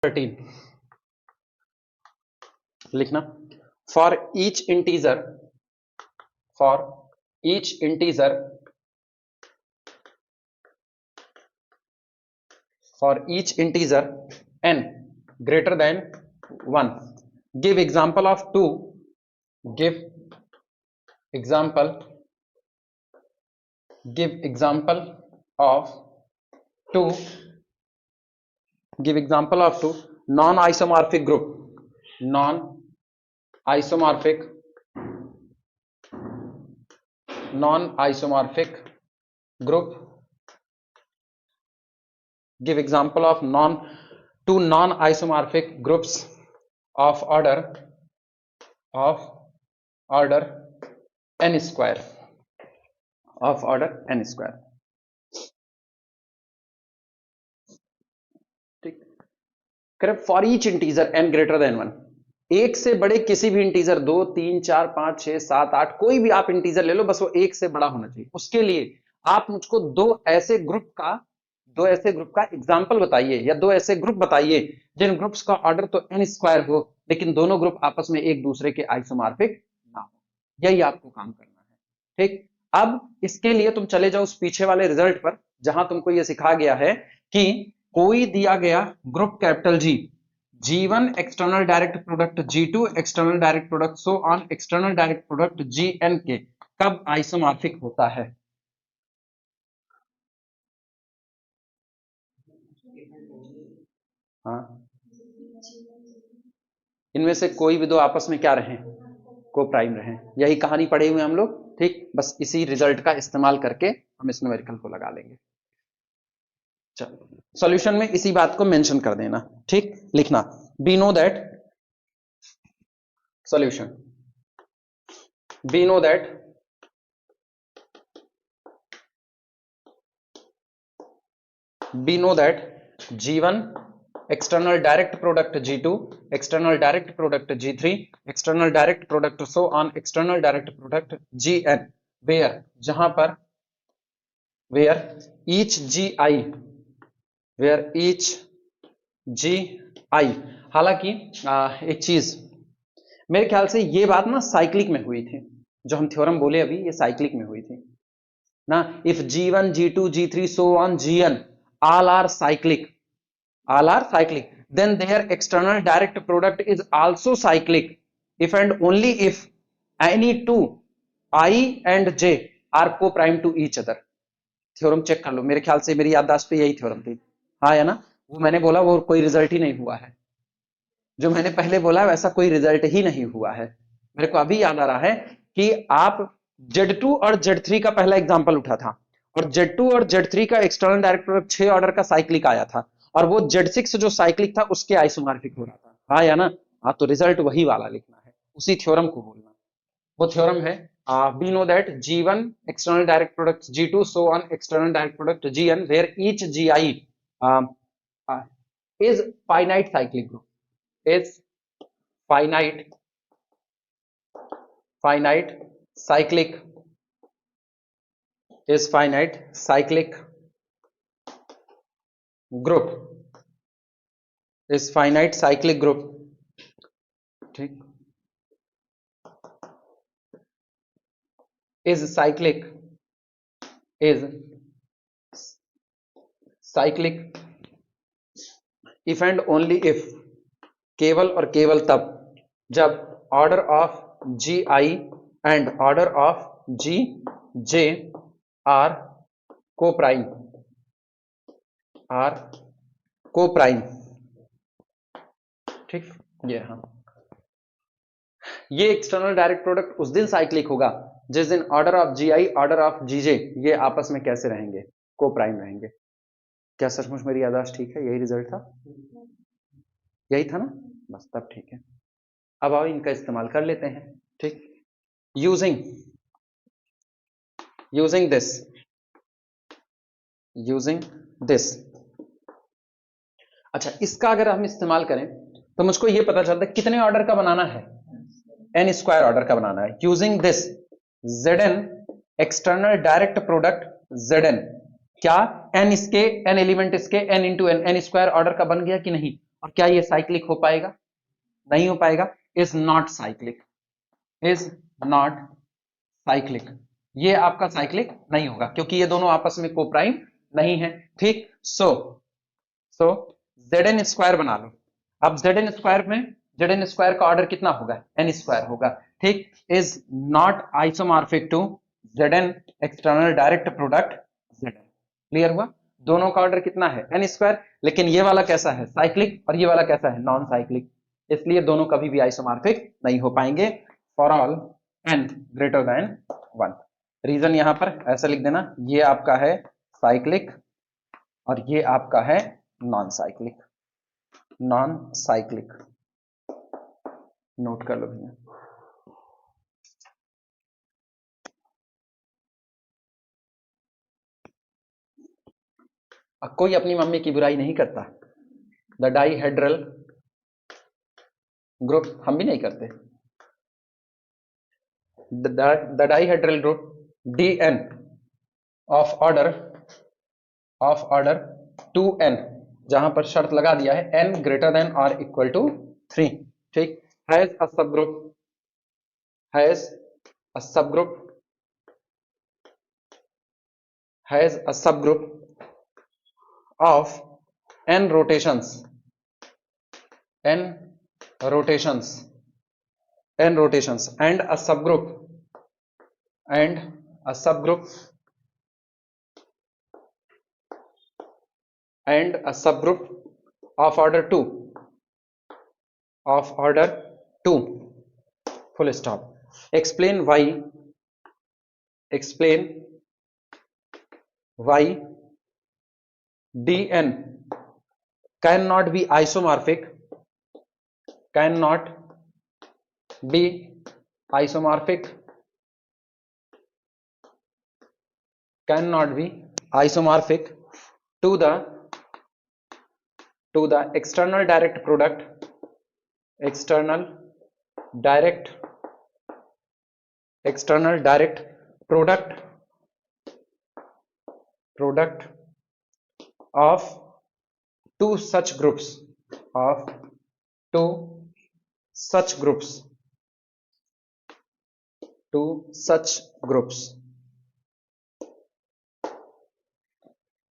13 लिखना। For each integer n greater than 1 give example of 2 give example of 2 non-isomorphic group give example of two non-isomorphic groups of order n square ठीक। Correct. For each integer n greater than 1 एक से बड़े किसी भी integer 2 3 4 5 6 7 8 कोई भी आप integer ले लो, बस वो एक से बड़ा होना चाहिए। उसके लिए आप मुझको दो ऐसे ग्रुप का एग्जाम्पल बताइए या दो ऐसे ग्रुप बताइए जिन ग्रुप्स का ऑर्डर तो n स्क्वायर हो लेकिन दोनों ग्रुप आपस में एक दूसरे के आइसोमॉर्फिक ना हो। यही आपको काम करना है। ठीक। अब इसके लिए तुम चले जाओ उस पीछे वाले रिजल्ट पर जहां तुमको यह सिखा गया है कि कोई दिया गया group capital G1 external direct product G2 external direct product so on external direct product Gn के कब आइसोमॉर्फिक होता है? हाँ, इनमें से कोई भी दो आपस में क्या रहे? को प्राइम रहे। यही कहानी पढ़े हुए हम लोग। ठीक, बस इसी रिजल्ट का इस्तेमाल करके हम इस न्यूमेरिकल को लगा लेंगे। चलो सॉल्यूशन में इसी बात को मेंशन कर देना। ठीक, लिखना we know that solution G1 external direct product G2 external direct product G3 external direct product so on external direct product Gn where जहां पर where each Gi हालांकि एक चीज मेरे ख्याल से ये बात ना साइक्लिक में हुई थी। जो हम थ्योरम बोले अभी ये साइक्लिक में हुई थी ना। If G1 G2 G3 so on Gn all are cyclic then their external direct product is also cyclic if and only if any two I and j are co-prime to each other। Theorem check कर लो, मेरे ख्याल से मेरी याददाश्त पे यही theorem थी। हाँ या ना? वो मैंने बोला वो कोई रिजल्ट ही नहीं हुआ है। जो मैंने पहले बोला वैसा कोई रिजल्ट ही नहीं हुआ है। मेरे को अभी याद आ रहा है कि आप Z2 और Z3 का पहला एग्जांपल उठा था और Z2 और Z3 का एक्सटर्नल डायरेक्ट प्रोडक्ट 6 ऑर्डर का साइक्लिक आया था और वो Z6 जो साइक्लिक था उसके आइसोमॉर्फिक हो रहा था। हाँ या ना? हाँ, तो रिजल्ट वही वाला लिखना है, उसी थ्योरम को बोलना। वो थ्योरम है we know that G1 external direct product G2 so on external direct product Gn where each Gi is finite cyclic group is finite cyclic group ठीक is cyclic if and only if केवल और केवल तब जब order of Gi and order of Gj are co-prime ठीक। ये हाँ, ये एक्सटर्नल डायरेक्ट प्रोडक्ट उस दिन साइक्लिक होगा जिस दिन order of Gi order of Gj ये आपस में कैसे रहेंगे? को प्राइम रहेंगे। क्या सचमुच मेरी याददाश्त ठीक है? यही रिजल्ट था, यही था ना? बस तब ठीक है। अब आओ इनका इस्तेमाल कर लेते हैं। ठीक, यूजिंग दिस। अच्छा, इसका अगर हम इस्तेमाल करें तो मुझको ये पता चलता है कितने ऑर्डर का बनाना है? n स्क्वायर ऑर्डर का बनाना है। Using this Zn external direct product Zn क्या n एलिमेंट इसके n into n square order का बन गया कि नहीं? और क्या ये साइक्लिक हो पाएगा? नहीं हो पाएगा। Is not cyclic, is not cyclic, ये आपका साइक्लिक नहीं होगा क्योंकि ये दोनों आपस में कोप्राइम नहीं है। ठीक, सो Zn स्क्वायर बना लो। अब Zn स्क्वायर में Zn स्क्वायर का ऑर्डर कितना होगा? n स्क्वायर होगा। ठीक, is not isomorphic to Zn external direct product Zn। Clear हुआ? दोनों का ऑर्डर कितना है? n square. लेकिन ये वाला कैसा है? साइक्लिक, और ये वाला कैसा है? Non cyclic. इसलिए दोनों कभी भी आइसोमॉर्फिक नहीं हो पाएंगे for all n greater than 1। Reason यहां पर ऐसा लिख देना, ये आपका है साइक्लिक और ये आपका है non cyclic. Non cyclic note कर लो भैया। कोई अपनी मम्मी की बुराई नहीं करता। द डाइहेड्रल ग्रुप, हम भी नहीं करते। The dihedral group Dn of order 2n, जहां पर शर्त लगा दिया है n ग्रेटर देन और इक्वल टू 3। ठीक, has a subgroup of n rotations n rotations and a subgroup of order 2 full stop। explain why Dn cannot be isomorphic to the external direct product of two such groups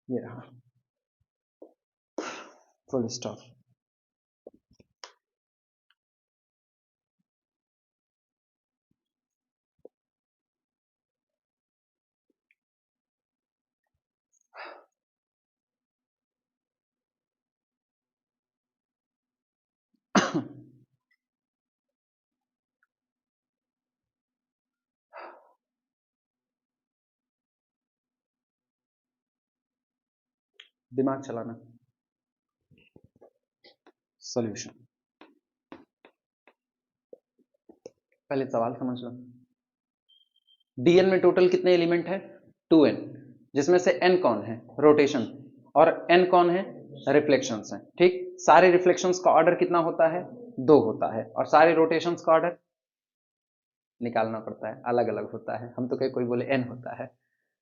ये रहा full stop. दिमाग चलाना। Solution, पहले सवाल समझ लो। Dn में total कितने element है? 2n, जिसमें से n कौन है? रोटेशन, और n कौन है? रिफ्लेक्शंस हैं। ठीक, सारे रिफ्लेक्शंस का ऑर्डर कितना होता है? 2 होता है, और सारे रोटेशंस का ऑर्डर निकालना पड़ता है, अलग अलग होता है। हम तो कहीं कोई बोले n होता है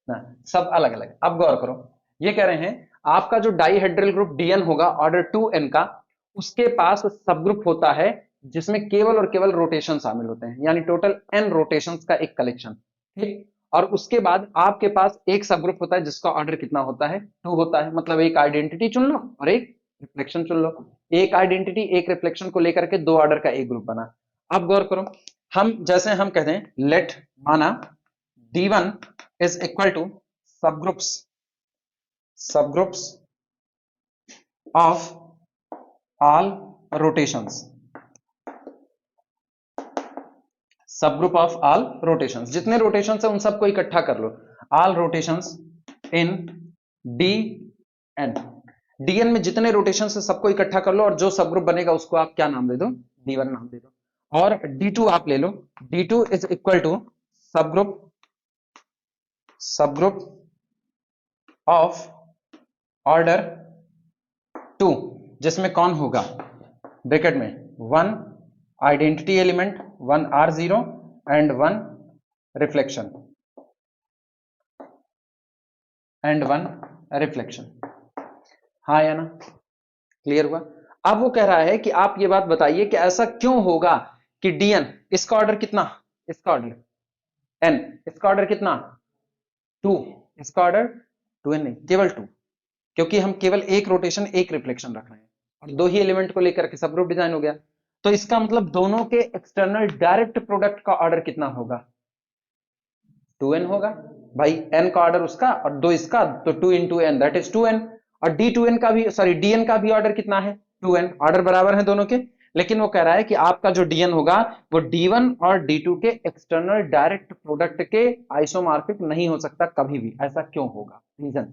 ना, सब अलग अलग। अब गौर करो, ये कह रहे हैं आपका जो डाइहेड्रल ग्रुप Dn होगा ऑर्डर 2n का, उसके पास सब ग्रुप होता है जिसमें केवल और केवल रोटेशन शामिल होते हैं, यानी टोटल n रोटेशंस का एक कलेक्शन। ठीक, और उसके बाद आपके पास एक सब ग्रुप होता है जिसका ऑर्डर कितना होता है? 2 होता है। मतलब एक आइडेंटिटी चुन लो और एक रिफ्लेक्शन चुन लो। एक आइडेंटिटी एक रिफ्लेक्शन को लेकर के 2 ऑर्डर का एक ग्रुप बना। अब गौर करो, हम जैसे हम कहते हैं लेट माना D1 is equal to subgroups of all rotations, subgroup of all rotations, जितने रोटेशंस है उन सबको इकट्ठा कर लो। ऑल रोटेशंस इन Dn, Dn में जितने रोटेशंस है सबको इकट्ठा कर लो, और जो सबग्रुप बनेगा उसको आप क्या नाम दे दो? D1 नाम दे दो। और D2 आप ले लो, D2 is equal to subgroup of order 2, जिसमें कौन होगा? ब्रैकेट में 1 identity element, 1 R0 and 1 reflection हाँ या ना? क्लियर हुआ? अब वो कह रहा है कि आप ये बात बताइए कि ऐसा क्यों होगा कि dn, इसका ऑर्डर कितना, इसका ऑर्डर n, इसका ऑर्डर कितना 2, इसका ऑर्डर 2n नहीं, केवल 2, क्योंकि हम केवल एक रोटेशन एक रिफ्लेक्शन रख रहे हैं और दो ही एलिमेंट को लेकर के सब ग्रुप डिजाइन हो गया। तो इसका मतलब दोनों के एक्सटर्नल डायरेक्ट प्रोडक्ट का ऑर्डर कितना होगा, 2n होगा भाई, n का ऑर्डर उसका और दो इसका, तो 2 into N that is 2n। और d2n का भी, सॉरी dn का भी ऑर्डर कितना है 2n, ऑर्डर बराबर है दोनों के। लेकिन वो कह रहा है कि आपका जो dn होगा वो d1 और d2 के एक्सटर्नल डायरेक्ट प्रोडक्ट के आइसोमॉर्फिक नहीं हो सकता कभी भी। ऐसा क्यों होगा, रीजन।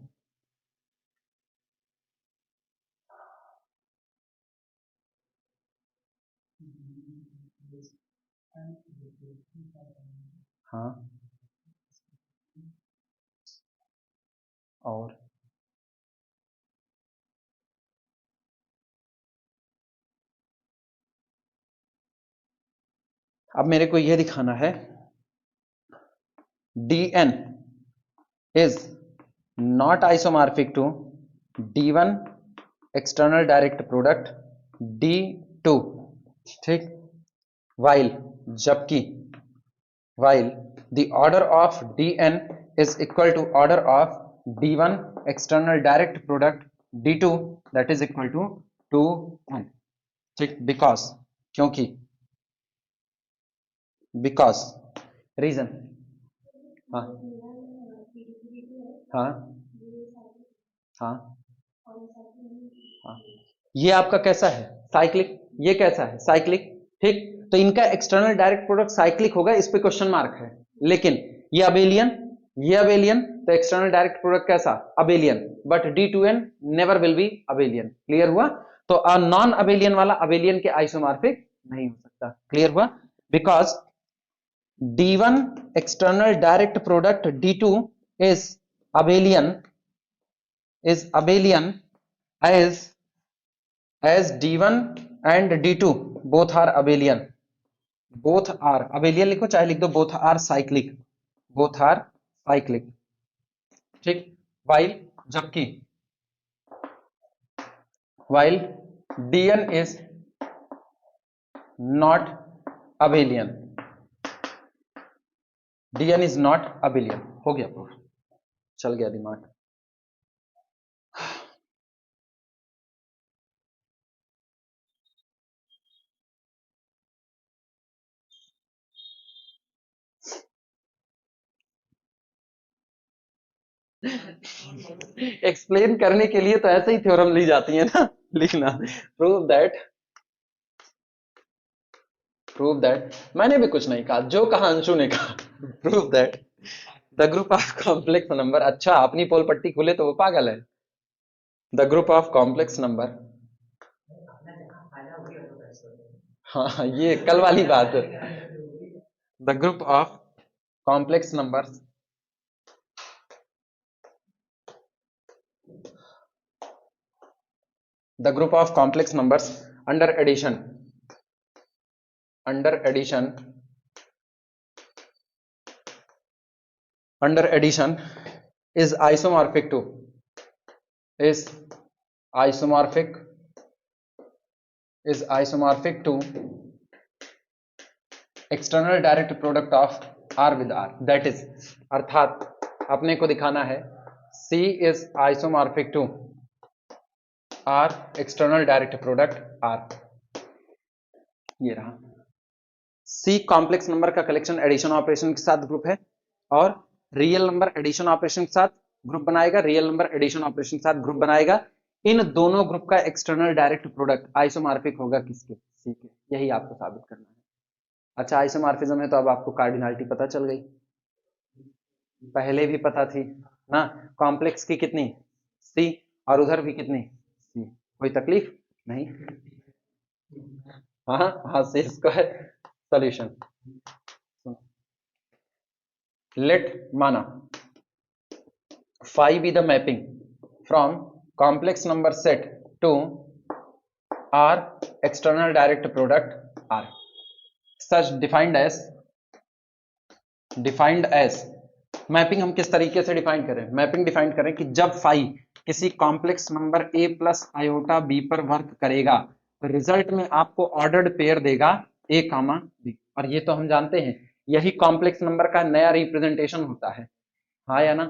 हाँ और अब मेरे को यह दिखाना है dn is not isomorphic to d1 external direct product d2, ठीक, while, जबकि while the order of dn is equal to order of d1 external direct product d2 that is equal to 2n, ठीक, because, क्योंकि, because, reason. हाँ हाँ हाँ हाँ, ये आपका कैसा है साइक्लिक, ये कैसा है साइक्लिक, ठीक, तो इनका एक्सटर्नल डायरेक्ट प्रोडक्ट साइक्लिक होगा, इस पे क्वेश्चन मार्क है। लेकिन ये अबेलियन, ये अबेलियन, तो एक्सटर्नल डायरेक्ट प्रोडक्ट कैसा abelian, but d2n never will be abelian. Clear हुआ। तो नॉन अबेलियन वाला अबेलियन के आइसोमॉर्फिक नहीं हो सकता। क्लियर हुआ। Because d1 external direct product d2 is abelian, is abelian as d1 and d2 both are abelian, both are abelian लिखो चाहे लिख दो both are cyclic, both are cyclic, ठीक। while, जबकि, while dn is not abelian, dn is not abelian। हो गया proof, चल गया दिमाग। एक्सप्लेन करने के लिए तो ऐसे ही थ्योरम ली जाती है ना, लिखना प्रूव दैट मैंने भी कुछ नहीं कहा, जो कहा अंशु ने कहा। Prove that the group of complex number, अच्छा अपनी पोल पट्टी खुले तो वो पागल है। The group of complex number, हाँ ये कल वाली बात है। The group of complex numbers the group of complex numbers under addition under addition under addition is isomorphic to, is isomorphic, is isomorphic to external direct product of r with r, that is, अर्थात अपने को दिखाना है c is isomorphic to r external direct product r। ये रहा c complex number का collection addition operation के साथ ग्रुप है, और रियल नंबर एडिशन ऑपरेशन के साथ ग्रुप बनाएगा, रियल नंबर एडिशन ऑपरेशन के साथ ग्रुप बनाएगा। इन दोनों ग्रुप का एक्सटर्नल डायरेक्ट प्रोडक्ट आइसोमॉर्फिक होगा किसके, सी के। यही आपको साबित करना है। अच्छा आइसोमॉर्फिज्म है तो अब आपको कार्डिनलिटी पता चल गई, पहले भी पता थी ना। कॉम्प्लेक्स की कितनी, सी, और उधर भी कितनी, सी। कोई तकलीफ नहीं। हाँ हाँ सी स्क्वायर सॉल्यूशन। लेट माना phi be the mapping from complex number set to R external direct product R, such defined as mapping हम किस तरीके से डिफाइन करें, मैपिंग डिफाइन करें कि जब फाई किसी complex number a plus iota b पर वर्क करेगा तो रिजल्ट में आपको ऑर्डर्ड पेयर देगा ए कामा बी, और ये तो हम जानते हैं यही कॉम्प्लेक्स नंबर का नया रिप्रेजेंटेशन होता है, हाँ या ना।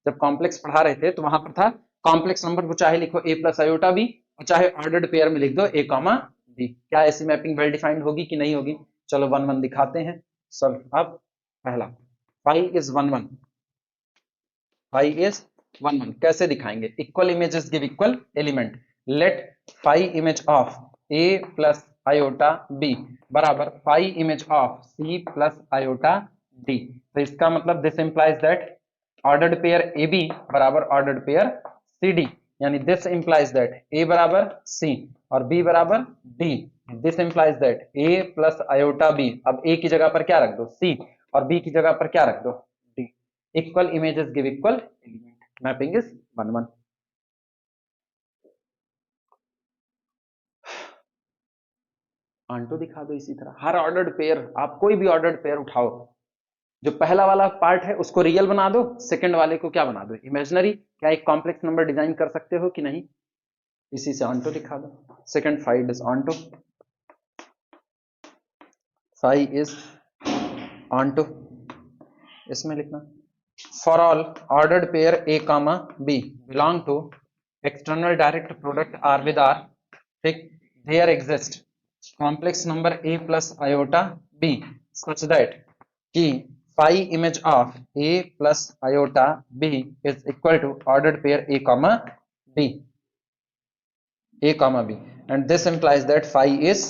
जब कॉम्प्लेक्स पढ़ा रहे थे तो वहां पर था कॉम्प्लेक्स नंबर को चाहे लिखो ए प्लस आयोटा बी और चाहे ऑर्डर्ड पेयर में लिख दो ए कामा बी। क्या ऐसी मैपिंग वेल डिफाइंड होगी कि नहीं होगी? चलो वन वन दिखाते हैं। चलो अब पहला phi is one one, phi is one one कैसे दिखाएंगे? Equal images give equal element, let phi image of A plus iota B बराबर phi image of C plus iota D. तो इसका मतलब this implies that ordered pair A B बराबर ordered pair C D, यानी this implies that A बराबर C और B बराबर D. This implies that A plus iota B, अब ए की जगह पर क्या रख दो? सी, और बी की जगह पर क्या रख दो? D. Equal images give equal element, mapping is one one. Onto दिखा दो इसी तरह हर ऑर्डर्ड पेयर, आप कोई भी ऑर्डर्ड पेयर उठाओ, जो पहला वाला पार्ट है उसको रियल बना दो, सेकंड वाले को क्या बना दो? इमेजिनरी। क्या एक कॉम्प्लेक्स नंबर डिजाइन कर सकते हो कि नहीं? इसी से ऑन्टो दिखा दो। Second phi is onto, phi is onto, इसमें लिखना for all ordered pair A comma B belong to external direct product R with R, ठीक, there exist complex number A plus iota B such that कि phi image of a plus iota b is equal to ordered pair a comma b, a comma b, and this implies that phi is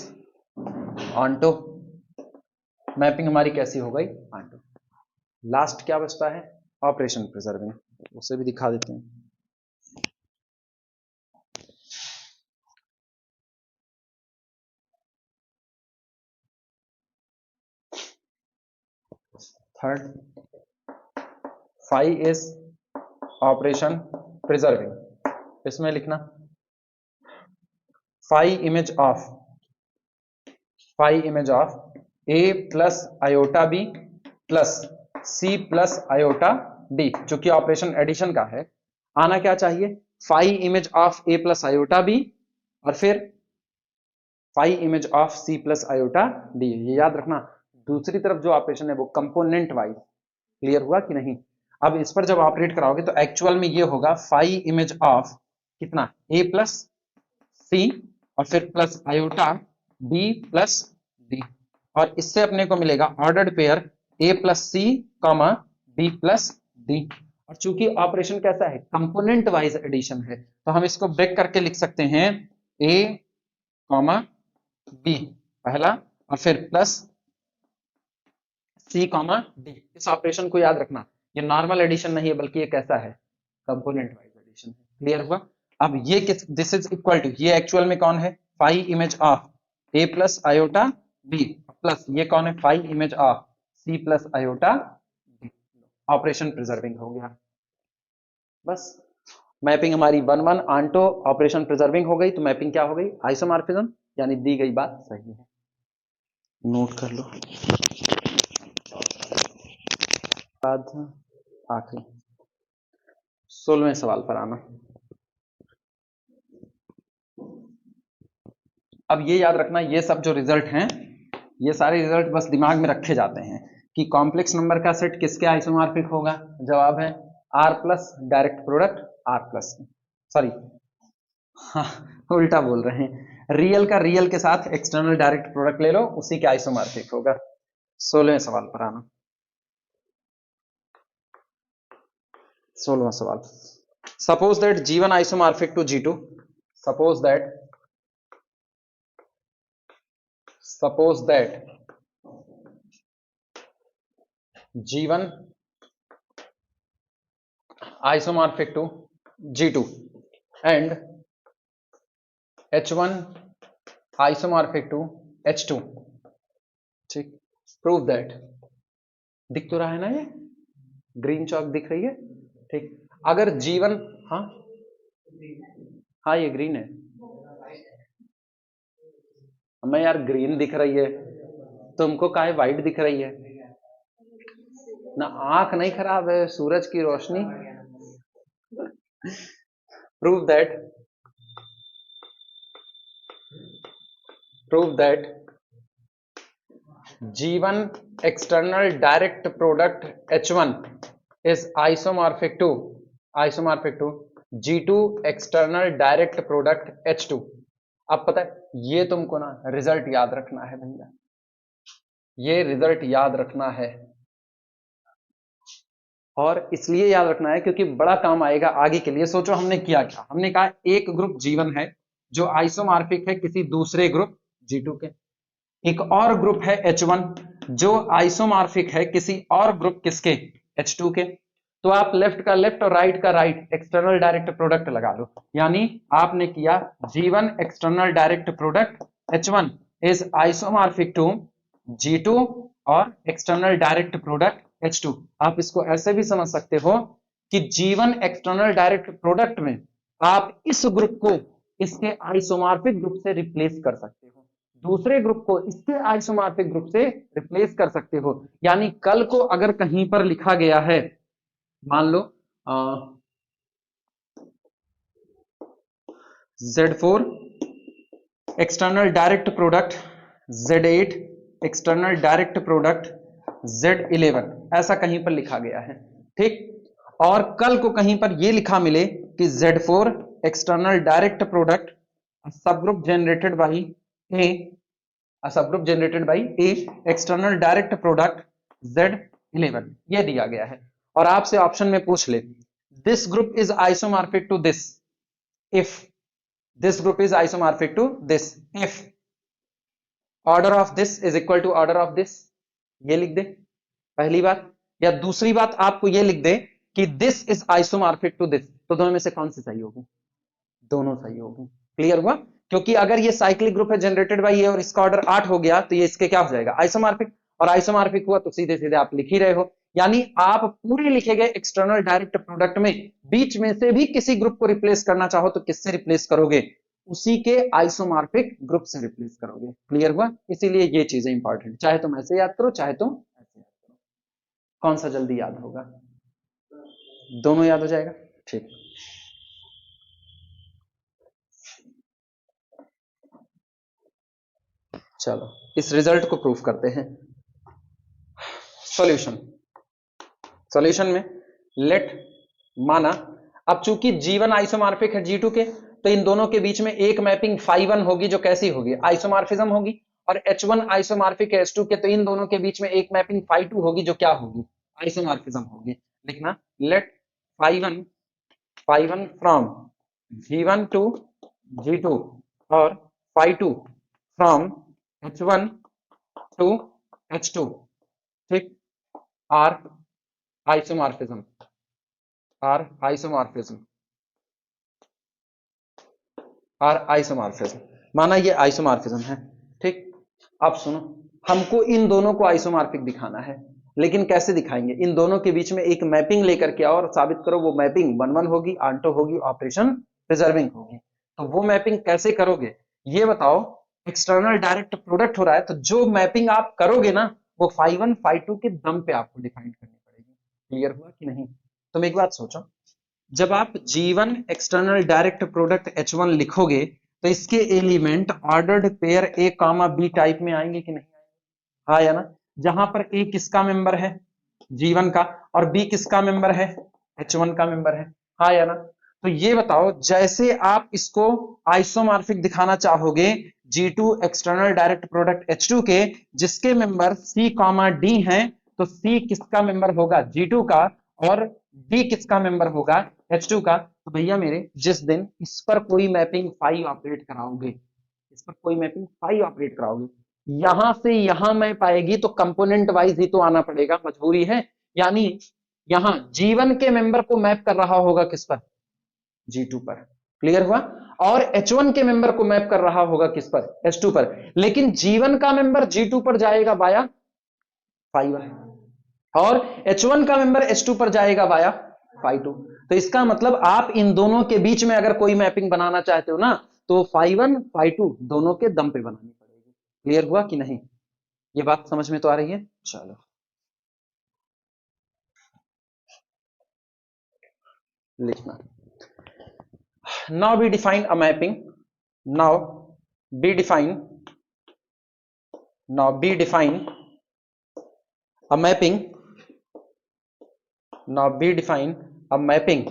onto। Mapping हमारी कैसी हो गई? onto। Last क्या बचता है? Operation preserving, उसे भी दिखा देते हैं। Third phi is operation preserving, इसमें लिखना phi image of a plus iota b plus c plus iota d, जो कि ऑपरेशन एडिशन का है। आना क्या चाहिए? phi image of a plus iota b और फिर phi image of c plus iota d, ये याद रखना। दूसरी तरफ जो ऑपरेशन है वो कंपोनेंट वाइज, क्लियर हुआ कि नहीं? अब इस पर जब ऑपरेट कराओगे तो एक्चुअल में ये होगा phi image of कितना? a प्लस c और फिर plus iota b plus d, और इससे अपने को मिलेगा ordered pair a plus c comma b plus d। और चूंकि ऑपरेशन कैसा है? कंपोनेंट वाइज एडिशन है, तो हम इसको ब्रेक करके लिख सकते हैं a कॉमा b पहला और फिर प्लस c कॉमा d। इस ऑपरेशन को याद रखना, ये नॉर्मल एडिशन नहीं है बल्कि ये कैसा है? कंपोनेंट वाइज एडिशन है। क्लियर हुआ? अब ये किस, दिस इज इक्वल टू, ये एक्चुअल में कौन है? Five image of a plus iota b plus ये कौन है? Five image of c plus iota d। Operation preserving हो गया। बस मैपिंग हमारी one one onto operation preserving हो गई, तो मैपिंग क्या हो गई? आइसोमॉर्फिज्म, यानी दी गई बात सही है। नोट कर लो। बाद आखिरी 16वें सवाल पर आना। अब ये याद रखना, ये सब जो रिजल्ट हैं ये सारे रिजल्ट बस दिमाग में रखे जाते हैं कि कॉम्प्लेक्स नंबर का सेट किसके आइसोमॉर्फिक होगा। जवाब है R plus direct product R plus, sorry हाँ उल्टा बोल रहे हैं, रियल का रियल के साथ एक्सटर्नल डायरेक्ट प्रोडक्ट ले लो, उसी के आइसोमॉर्फिक होगा। 16वें सवाल पर आना। 16वां सवाल, suppose that G1 isomorphic to G2, suppose that G1 isomorphic to G2 and H1 isomorphic to H2, ठीक। प्रूव दैट, दिख तो रहा है ना, ये ग्रीन चौक दिख रही है, ठीक। अगर G1, हाँ हाँ ये ग्रीन है, हमें यार ग्रीन दिख रही है, तुमको काहे वाइट दिख रही है? ना आंख नहीं खराब है, सूरज की रोशनी। Prove that prove that G1 external direct product H1 is isomorphic to G2 external direct product H2। अब पता है ये तुमको ना रिजल्ट याद रखना है भैया, ये रिजल्ट याद रखना है, और इसलिए याद रखना है क्योंकि बड़ा काम आएगा आगे के लिए। सोचो हमने किया क्या, हमने कहा एक ग्रुप G1 है जो आइसोमॉर्फिक है किसी दूसरे ग्रुप G2 के, एक और ग्रुप है H1 जो आइसोमॉर्फिक है किसी और ग्रुप किसके, H2 के। तो आप लेफ्ट का लेफ्ट और राइट का राइट एक्सटर्नल डायरेक्ट प्रोडक्ट लगा लो, यानी आपने किया G1 external direct product H1 is isomorphic to G2 और एक्सटर्नल डायरेक्ट प्रोडक्ट H2। आप इसको ऐसे भी समझ सकते हो कि G1 एक्सटर्नल डायरेक्ट प्रोडक्ट में आप इस ग्रुप को इसके आइसोमॉर्फिक ग्रुप से रिप्लेस कर सकते हो, दूसरे ग्रुप को इसके आइसोमॉर्फिक ग्रुप से रिप्लेस कर सकते हो। यानी कल को अगर कहीं पर लिखा गया है, मान लो Z4 external direct product, Z8 external direct product, Z11, ऐसा कहीं पर लिखा गया है, ठीक। और कल को कहीं पर यह लिखा मिले कि Z4 एक्सटर्नल डायरेक्ट प्रोडक्ट सब group generated by A, subgroup generated by A external direct product Z11, ये दिया गया है। और आपसे ऑप्शन में पूछ ले this group is isomorphic to this if this group is isomorphic to this if order of this is equal to order of this, ये लिख दे पहली बात। या दूसरी बात आपको ये लिख दे कि this is isomorphic to this, तो दोनों में से कौन सी सही होगी, दोनों सही होगी। क्लियर हुआ, क्योंकि अगर ये साइक्लिक ग्रुप है जनरेटेड बाय ये और इसका ऑर्डर 8 हो गया तो ये इसके क्या हो जाएगा, आइसोमॉर्फिक, और आइसोमॉर्फिक हुआ तो सीधे सीधे आप लिख ही रहे हो। यानी आप पूरे लिखे गए एक्सटर्नल डायरेक्ट प्रोडक्ट में बीच में से भी किसी ग्रुप को रिप्लेस करना चाहो तो किससे रिप्लेस करोगे, उसी के आइसोमॉर्फिक ग्रुप से रिप्लेस करोगे। क्लियर हुआ, इसीलिए ये चीजें इंपॉर्टेंट, चाहे तुम ऐसे याद करो चाहे तुम ऐसे याद करो, कौन सा जल्दी याद होगा, दोनों याद हो जाएगा, ठीक। चलो इस रिजल्ट को प्रूफ करते हैं। सॉल्यूशन, सॉल्यूशन में लेट माना अब चूंकि G1 आइसोमॉर्फिक है G2 के, तो इन दोनों के बीच में एक मैपिंग phi1 होगी जो कैसी होगी, आइसोमॉर्फिज्म होगी, और H1 आइसोमॉर्फिक है H2 के, तो इन दोनों के बीच में एक मैपिंग phi2 होगी जो क्या होगी, आइसोमॉर्फिज्म होगी। लिखना late phi1 from G1 to G2 और phi2 from H1 to H2, ठीक, are isomorphism, are isomorphism, are isomorphism, माना ये आइसोमॉर्फिज्म है, ठीक। अब सुनो, हमको इन दोनों को आइसोमॉर्फिक दिखाना है, लेकिन कैसे दिखाएंगे, इन दोनों के बीच में एक मैपिंग लेकर के आओ और साबित करो वो मैपिंग 1-1 होगी, आंटो होगी, ऑपरेशन प्रिजर्विंग होगी। तो वो मैपिंग कैसे करोगे ये बताओ। एक्सटर्नल डायरेक्ट प्रोडक्ट हो रहा है तो जो मैपिंग आप करोगे ना वो phi1 phi2 के दम पे आपको डिफाइन करनी पड़ेगी। क्लियर हुआ कि नहीं, तुम एक बात सोचो, जब आप G1 external direct product H1 लिखोगे तो इसके element ordered pair A comma B type में आएंगे कि नहीं आएंगे, हाँ या ना, जहां पर A किसका मेंबर है G1 का और B किसका मेंबर है H1 का मेंबर है, हाँ या ना। तो ये बताओ जैसे आप इसको आइसोमॉर्फिक दिखाना चाहोगे G2 external direct product H2 के जिसके मेंबर C कामा D हैं, तो C किसका मेंबर होगा G2 का और D किसका मेंबर होगा H2 का। तो भैया मेरे जिस दिन इस पर कोई मैपिंग फाई ऑपरेट कराओगे, इस पर कोई मैपिंग फाई ऑपरेट कराओगे, यहां से यहां मैप आएगी तो कंपोनेंट वाइज ही तो आना पड़ेगा, मजबूरी है। यानी यहां G1 के मेंबर को मैप कर रहा होगा किस पर, G2 पर। क्लियर हुआ, और H1 के मेंबर को मैप कर रहा होगा किस पर, H2 पर। लेकिन G1 का मेंबर G2 पर जाएगा बाया phi1 और H1 का मेंबर H2 पर जाएगा बाया phi2। तो इसका मतलब आप इन दोनों के बीच में अगर कोई मैपिंग बनाना चाहते हो ना तो phi1 phi2 दोनों के दम पे बनानी पड़ेगी। क्लियर हुआ कि नहीं, ये बात समझ में तो आ रही है। चलो लिखना, now we define a mapping, now we define now be define a mapping, now be define a mapping.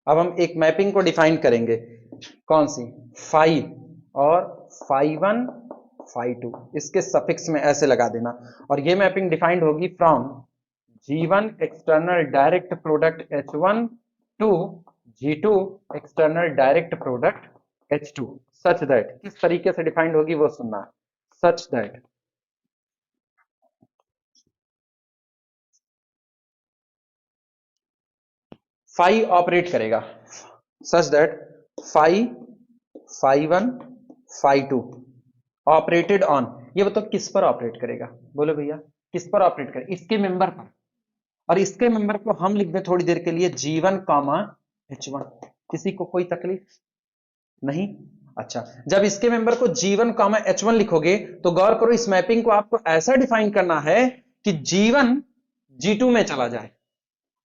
अब हम एक मैपिंग को डिफाइन करेंगे, कौन सी, फाइव और फाइव वन फाइव टू, इसके सफिक्स में ऐसे लगा देना। और ये मैपिंग डिफाइंड होगी from G1 external direct product H1 to G2 external direct product H2, such that, किस तरीके से डिफाइंड होगी वो सुनना, सच दैट फाइव ऑपरेट करेगा, such that phi phi one phi two operated on, ये बताओ किस पर ऑपरेट करेगा, बोलो भैया किस पर ऑपरेट करेगा, इसके मेंबर पर। और इसके मेंबर को हम लिख दें थोड़ी देर के लिए G1 कॉमा H1, किसी को कोई तकलीफ नहीं। अच्छा, जब इसके मेंबर को G1 कॉमा H1 लिखोगे तो गौर करो इस मैपिंग को आपको ऐसा डिफाइन करना है कि G1 G2 में चला जाए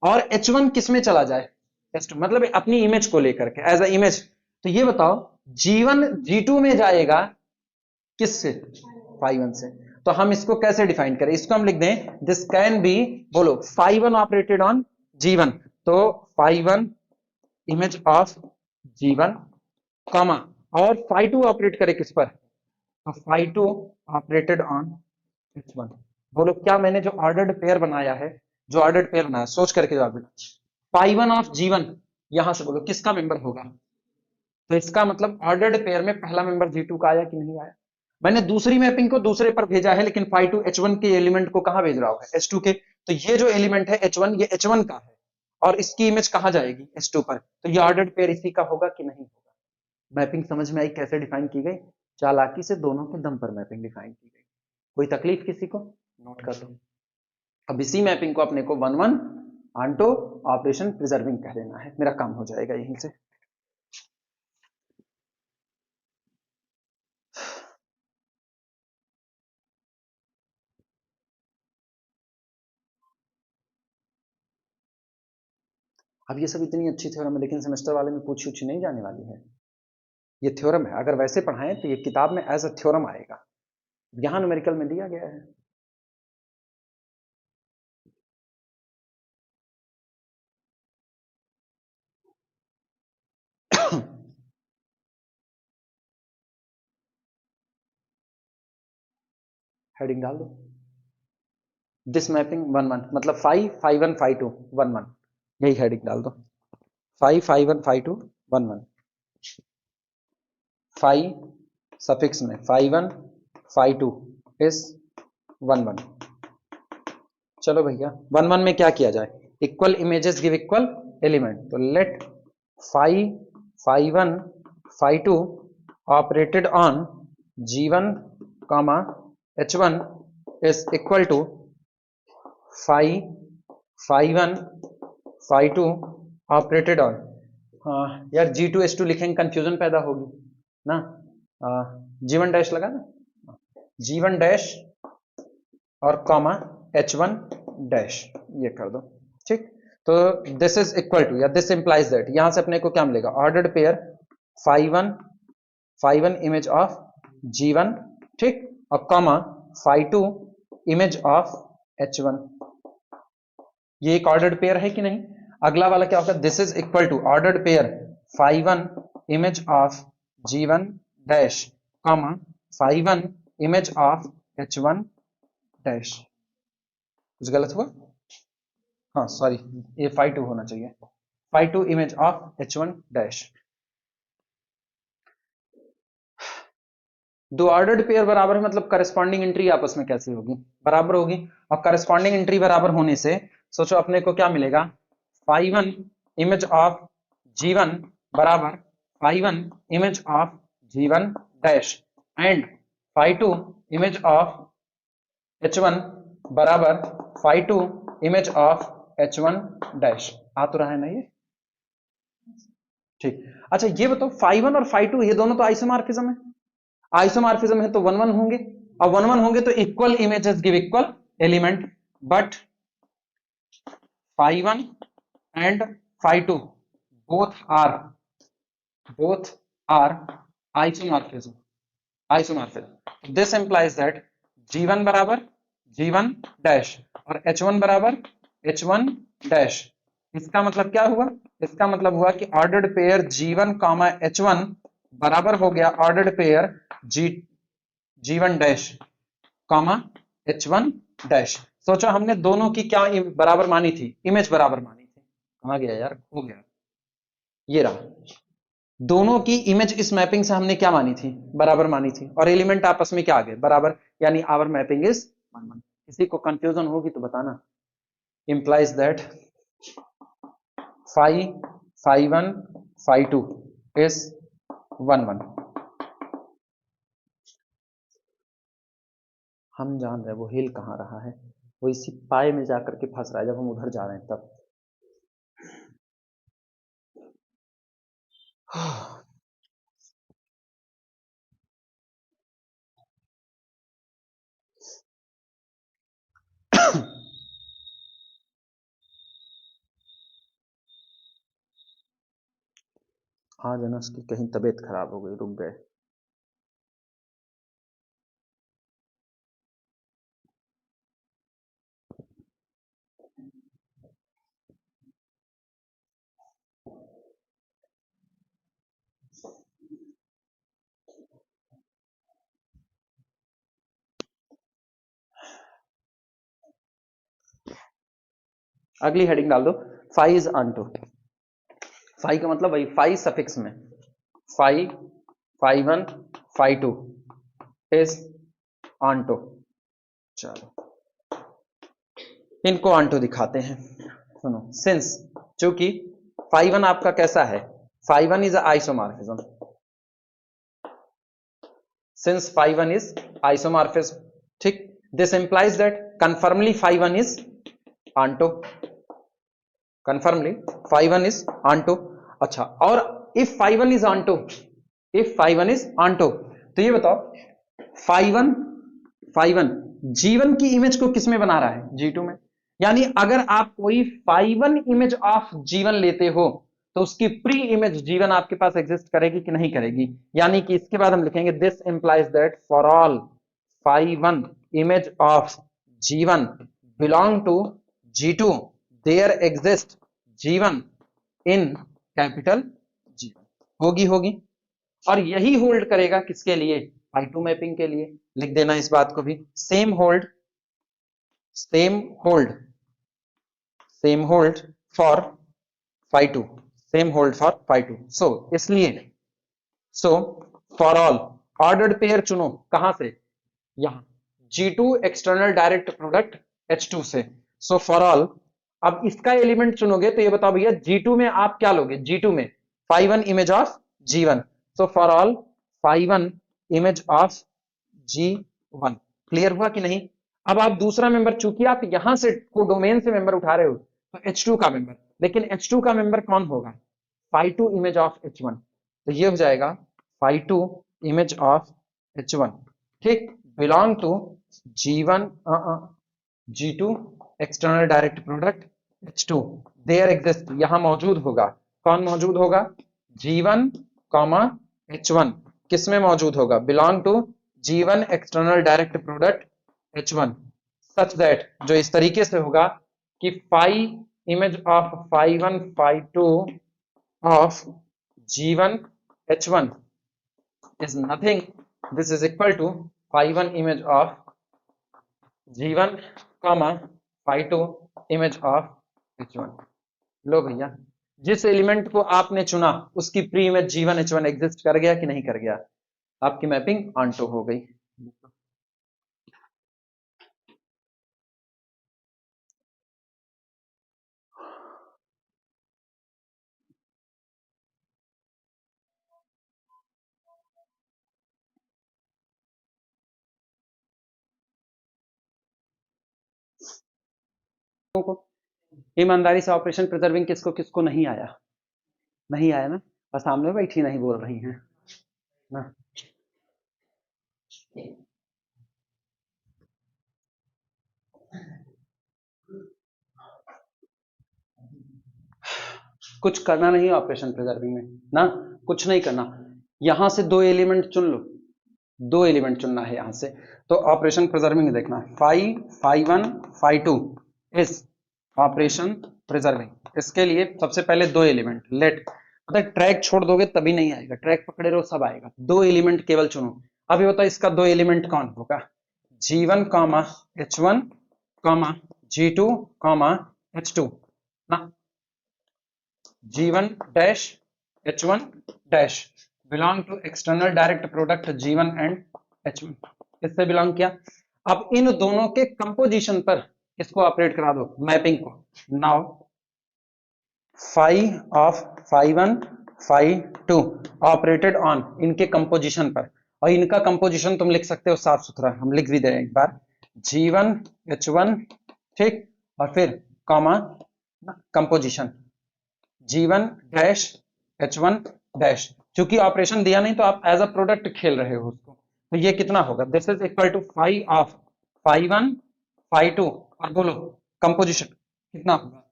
और H1 किस में चला जाए, H2, मतलब अपनी इमेज को लेकर के एज अ इमेज। तो ये बताओ G1 G2 में जाएगा किससे, फाइव वन से। तो हम इसको कैसे डिफाइन करें, इसको हम लिख दें दिस कैन बी, बोलो five one operated on G1, तो five one image of G1 comma, और फाइव टू ऑपरेट करे किस पर, तो five two operated on H1। बोलो क्या मैंने जो ऑर्डर्ड पेयर बनाया है, जो ऑर्डर्ड पेयर बनाया, सोच करके जवाब देना, फाइव वन ऑफ G1, यहां से बोलो किसका मेंबर होगा, तो इसका मतलब ऑर्डर्ड पेयर में पहला मेंबर G2 का आया कि नहीं आया। मैंने दूसरी मैपिंग को दूसरे पर भेजा है, लेकिन फाइव टू H1 के एलिमेंट को कहां भेज रहा हूं, H2 के, तो ये जो एलिमेंट है H1, ये H1 का है और इसकी इमेज कहां जाएगी, H2 पर, तो ये ऑर्डर्ड पेयर इसी का होगा कि नहीं होगा। मैपिंग समझ में आई कैसे डिफाइन की गई, चालाकी से दोनों के दम पर मैपिंग डिफाइन की गई, कोई तकलीफ किसी को, नोट कर लो। अब इसी मैपिंग को अपने को one one onto operation preserving कह देना है, मेरा काम हो जाएगा यहीं से। अब ये सब इतनी अच्छी थ्योरम है, लेकिन सेमेस्टर वाले में पूछी उछी नहीं जाने वाली है, ये थ्योरम है, अगर वैसे पढ़ाएं तो ये किताब में एज अ थ्योरम आएगा, यहां न्यूमेरिकल में दिया गया है। हेडिंग डाल दो, दिस मैपिंग वन वन, मतलब phi phi one phi two one one, यही हेडिंग डाल दो, phi phi one phi two one one, phi suffix में phi one phi two is one one. चलो भैया वन वन में क्या किया जाए, equal images give equal element, तो let phi phi one phi two operated on G1 comma H1 is equal to phi phi one phi two operated on, हाँ यार G2 H2 लिखेंगे कंफ्यूजन पैदा होगी ना, G1 डैश लगा ना, G1 dash और कॉमा H1 डैश, ये कर दो, ठीक। तो दिस इज इक्वल टू या दिस इंप्लाइज दैट, यहां से अपने को क्या मिलेगा, ordered pair phi one image of G1, ठीक, और comma phi two image of H1, ये एक ऑर्डर्ड पेयर है कि नहीं। अगला वाला क्या होगा, this is equal to ordered pair phi one image of G1 dash comma phi one image of H1 dash, कुछ गलत हुआ, हाँ सॉरी, ये फाइव टू होना चाहिए, phi two image of H1 dash. दो ऑर्डर्ड पेयर बराबर है, मतलब करस्पॉन्डिंग एंट्री आपस में कैसी होगी, बराबर होगी, और करस्पॉन्डिंग एंट्री बराबर होने से सोचो अपने को क्या मिलेगा, five one image of G1 बराबर phi one image of G1 dash and phi two image of H1 बराबर phi two image of H1 dash, आ तो रहा है ना ये, ठीक। अच्छा ये बताओ फाइव वन और फाइव टू ये दोनों तो आइसोमॉर्फिज्म है, आइसोमॉर्फिज्म है तो वन वन होंगे, और वन वन होंगे तो equal images give equal element, but phi one and phi two both are isomorphism, this implies that G1 बराबर G1 डैश और H1 बराबर H1 डैश। इसका मतलब क्या हुआ? इसका मतलब हुआ कि ordered pair G1 comma H1 बराबर हो गया ordered pair G1 dash comma H1 dash. सोचो हमने दोनों की क्या बराबर मानी थी? इमेज बराबर मानी थी। कहाँ गया यार? हो गया, ये रहा। दोनों की इमेज इस मैपिंग से हमने क्या मानी थी? बराबर मानी थी। और एलिमेंट आपस में क्या आ गए? बराबर, यानी आवर मैपिंग इज 1 1। किसी को कंफ्यूजन होगी तो बताना। Implies that phi phi1 phi2 is 1 1। हम जान रहे हैं वो हिल कहाँ रहा है, वो इसी पाए में जाकर के फंस रहा है जब हम उधर जा रहे हैं तब। आज है ना उसकी कहीं तबीयत खराब हो गई, रुक गए। अगली हेडिंग डाल दो, फाई इज ऑनटू। फाई का मतलब वही फाई सफिक्स में, फाई फाई1 फाई2 इज ऑनटू। चलो इनको ऑनटू दिखाते हैं। सुनो, सिंस चूंकि फाई1 आपका कैसा है? Phi one is isomorphism. Since phi one is isomorphism, ठीक, this implies that conformally phi one is onto. Conformally phi one is onto. अच्छा, और if phi one is onto, if phi one is onto, तो ये बताओ फाई1 फाई1 G1 की इमेज को किस में बना रहा है? G2 में। यानी अगर आप कोई फाई1 इमेज ऑफ G1 लेते हो तो उसकी प्री इमेज G1 आपके पास एग्जिस्ट करेगी कि नहीं करेगी? यानी कि इसके बाद हम लिखेंगे this implies that for all phi one image of G1 belong to G2 there exist G1 in capital G1। होगी होगी। और यही होल्ड करेगा किसके लिए? फाई2 मैपिंग के लिए। लिख देना इस बात को भी, same hold, same hold, same hold for phi two, same hold for phi two. So इसलिए, so for all ordered pair चुनो, कहां से? यहां G2 external direct product H2 से। सो फॉर ऑल, अब इसका एलिमेंट चुनोगे तो ये बताओ भैया G2 में आप क्या लोगे? G2 में phi one image of G1। So for all phi one image of G1। Clear हुआ कि नहीं? अब आप दूसरा मेंबर, चूंकि आप यहां से को डोमेन से मेंबर उठा रहे हो तो H2 का मेंबर, लेकिन H2 का मेंबर कौन होगा? फाई2 इमेज ऑफ H1। तो ये हो जाएगा फाई2 इमेज ऑफ H1, ठीक, belong to G1 G2 external direct product H2 there exist, यहां मौजूद होगा। कौन मौजूद होगा? G1 कॉमा H1 किस में मौजूद होगा? Belong to G1 external direct product H1 such that, जो इस तरीके से होगा कि phi image of phi one phi two of G1 H1 is nothing, this is equal to phi1 image of G1 comma phi2 image of H1। लो भैया, जिस element को आपने चुना उसकी pre image G1 H1 exist कर गया कि नहीं कर गया? आपकी मैपिंग ऑनटू हो गई। ईमानदारी से ऑपरेशन प्रिजर्विंग किसको किसको नहीं आया? नहीं आया ना? और सामने बैठी नहीं बोल रही हैं ना। कुछ करना नहीं ऑपरेशन प्रिजर्विंग में ना, कुछ नहीं करना। यहां से दो एलिमेंट चुन लो, दो एलिमेंट चुनना है यहां से। तो ऑपरेशन प्रिजर्विंग देखना, five phi one phi two is operation preserving. इसके लिए सबसे पहले दो एलिमेंट लेट, मतलब ट्रैक छोड़ दोगे तभी नहीं आएगा, ट्रैक पकड़े रहो सब आएगा। दो एलिमेंट केवल चुनो। अभी बताओ इसका दो एलिमेंट कौन होगा? G1 comma H1 comma G2 comma H2 ना। G1 dash H1 dash belong to external direct product G1 and H1, इससे बिलोंग किया। अब इन दोनों के कंपोजिशन पर इसको ऑपरेट करा दो, मैपिंग को। Now phi of phi one phi two operated on इनके कंपोजिशन पर, और इनका कंपोजिशन तुम लिख सकते हो साफ सुथरा, हम लिख भी दे एक बार, G1 H1 ठीक, और फिर comma composition G1 dash H1 dash. क्योंकि ऑपरेशन दिया नहीं तो आप एज अ प्रोडक्ट खेल रहे हो उसको, तो ये कितना होगा? This is equal to phi of phi one phi two, और बोलो कंपोजिशन कितना होगा?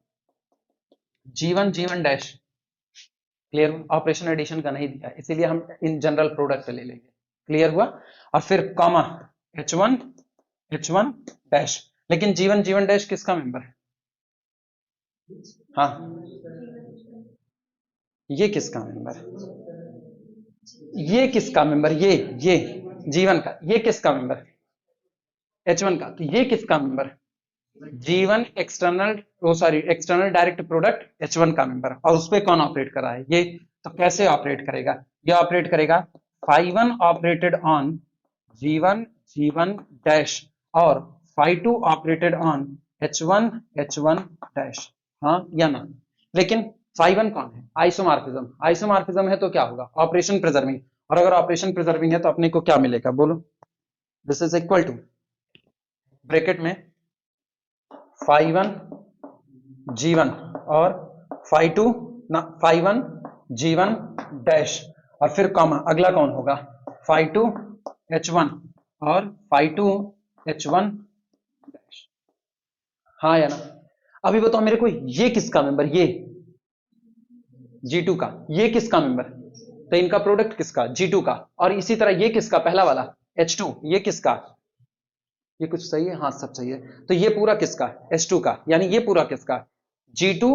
G1 dash. Clear? Operation addition का नहीं दिया इसीलिए हम इन जनरल प्रोडक्ट ले लेंगे। क्लियर हुआ? और फिर कॉमा H1 डैश। लेकिन G1 डैश किसका मेंबर है? हाँ, ये किसका मेंबर है? ये किसका मेंबर? ये G1 का, ये किसका मेंबर? H1 का। तो ये किसका मेंबर? G1 एक्सटर्नल, वो sorry external direct product H1 का मेंबर, और उस पर कौन ऑपरेट कर रहा है? ये। तो कैसे ऑपरेट करेगा? ये ऑपरेट करेगा phi one operated on G1 dash, और phi two operated on H1 dash. हाँ या ना? लेकिन फाइव वन कौन है? आइसोमार्फिज्म। आइसोमार्फिज्म है तो क्या होगा? Operation preserving. और अगर ऑपरेशन प्रिजर्विंग है तो अपने को क्या मिलेगा बोलो? This is equal to bracket में फाइव वन G1 और फाइव टू ना, फाइव वन G1 डैश, और फिर कॉमा अगला कौन होगा? फाइव टू H1 और फाइव टू H1 डैश। हाँ या ना? अभी बताओ मेरे को ये किसका मेंबर? ये G2 का। ये किसका मेंबर? तो इनका प्रोडक्ट किसका? G2 का। और इसी तरह ये किसका? पहला वाला H2, ये किसका? ये कुछ सही है? हाँ सब सही है। तो ये पूरा किसका? H2 का। यानी ये पूरा किसका? G2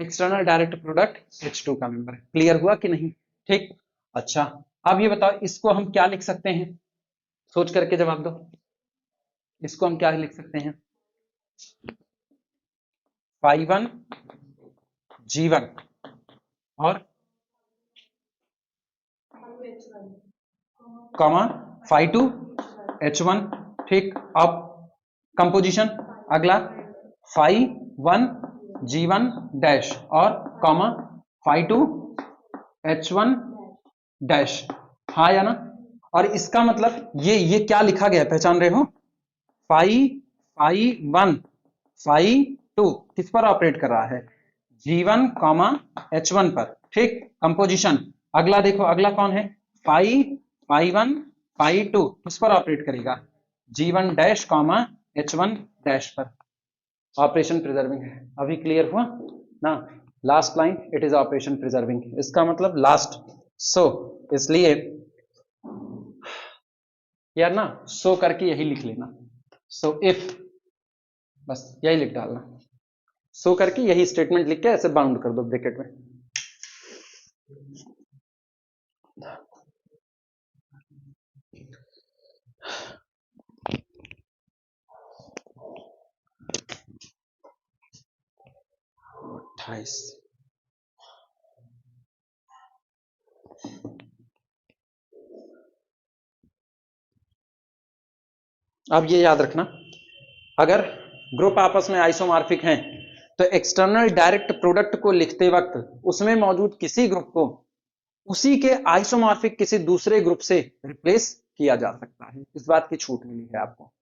external direct product H2 का मेंबर है। क्लियर हुआ कि नहीं? ठीक। अच्छा, अब ये बताओ इसको हम क्या लिख सकते हैं? सोच करके जवाब दो। इसको हम क्या लिख सकते हैं? फाइव वन G1 और कॉमा फाइव टू H1 ठीक। अब कंपोजिशन अगला फाइव वन G1 डैश और comma phi two H1 dash. हाँ या ना? और इसका मतलब ये क्या लिखा गया है पहचान रहे हो? Phi phi one phi two किस पर ऑपरेट कर रहा है? G1 कॉमा H1 पर ठीक। कंपोजिशन अगला देखो, अगला कौन है? Phi phi one phi two किस पर ऑपरेट करेगा? G1 dash comma H1 dash पर। ऑपरेशन प्रिजर्विंग है। अभी क्लियर हुआ ना? Last line it is operation preserving, इसका मतलब लास्ट। सो इसलिए यार ना, सो करके यही लिख लेना, सो इफ, बस यही लिख डालना। सो करके यही स्टेटमेंट लिख के ऐसे बाउंड कर दो ब्रैकेट में। अट्ठाईस। अब ये याद रखना, अगर ग्रुप आपस में आइसोमॉर्फिक हैं तो एक्सटर्नल डायरेक्ट प्रोडक्ट को लिखते वक्त उसमें मौजूद किसी ग्रुप को उसी के आइसोमॉर्फिक किसी दूसरे ग्रुप से रिप्लेस किया जा सकता है। इस बात की छूट मिली है आपको।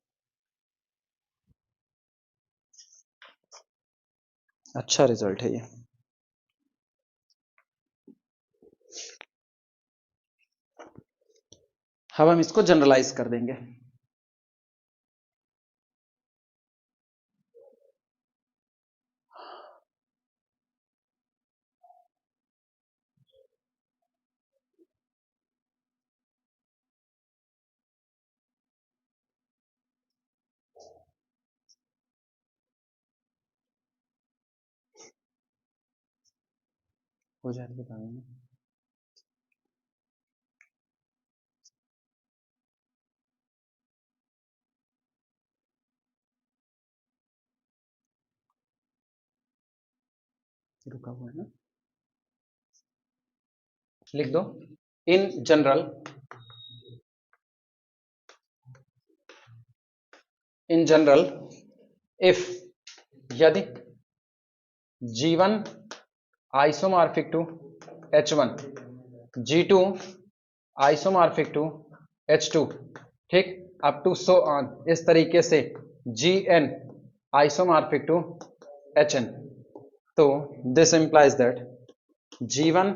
अच्छा रिजल्ट है ये। अब हम इसको जनरलाइज कर देंगे। हो जाए तो बता देना। रुका हुआ है ना, लिख दो। In general, in general if, यदि G1 isomorphic to H1, G2 isomorphic to H2, ठीक, अप टू सो ऑन, इस तरीके से Gn आइसोमॉर्फिक टू Hn, तो this implies that G1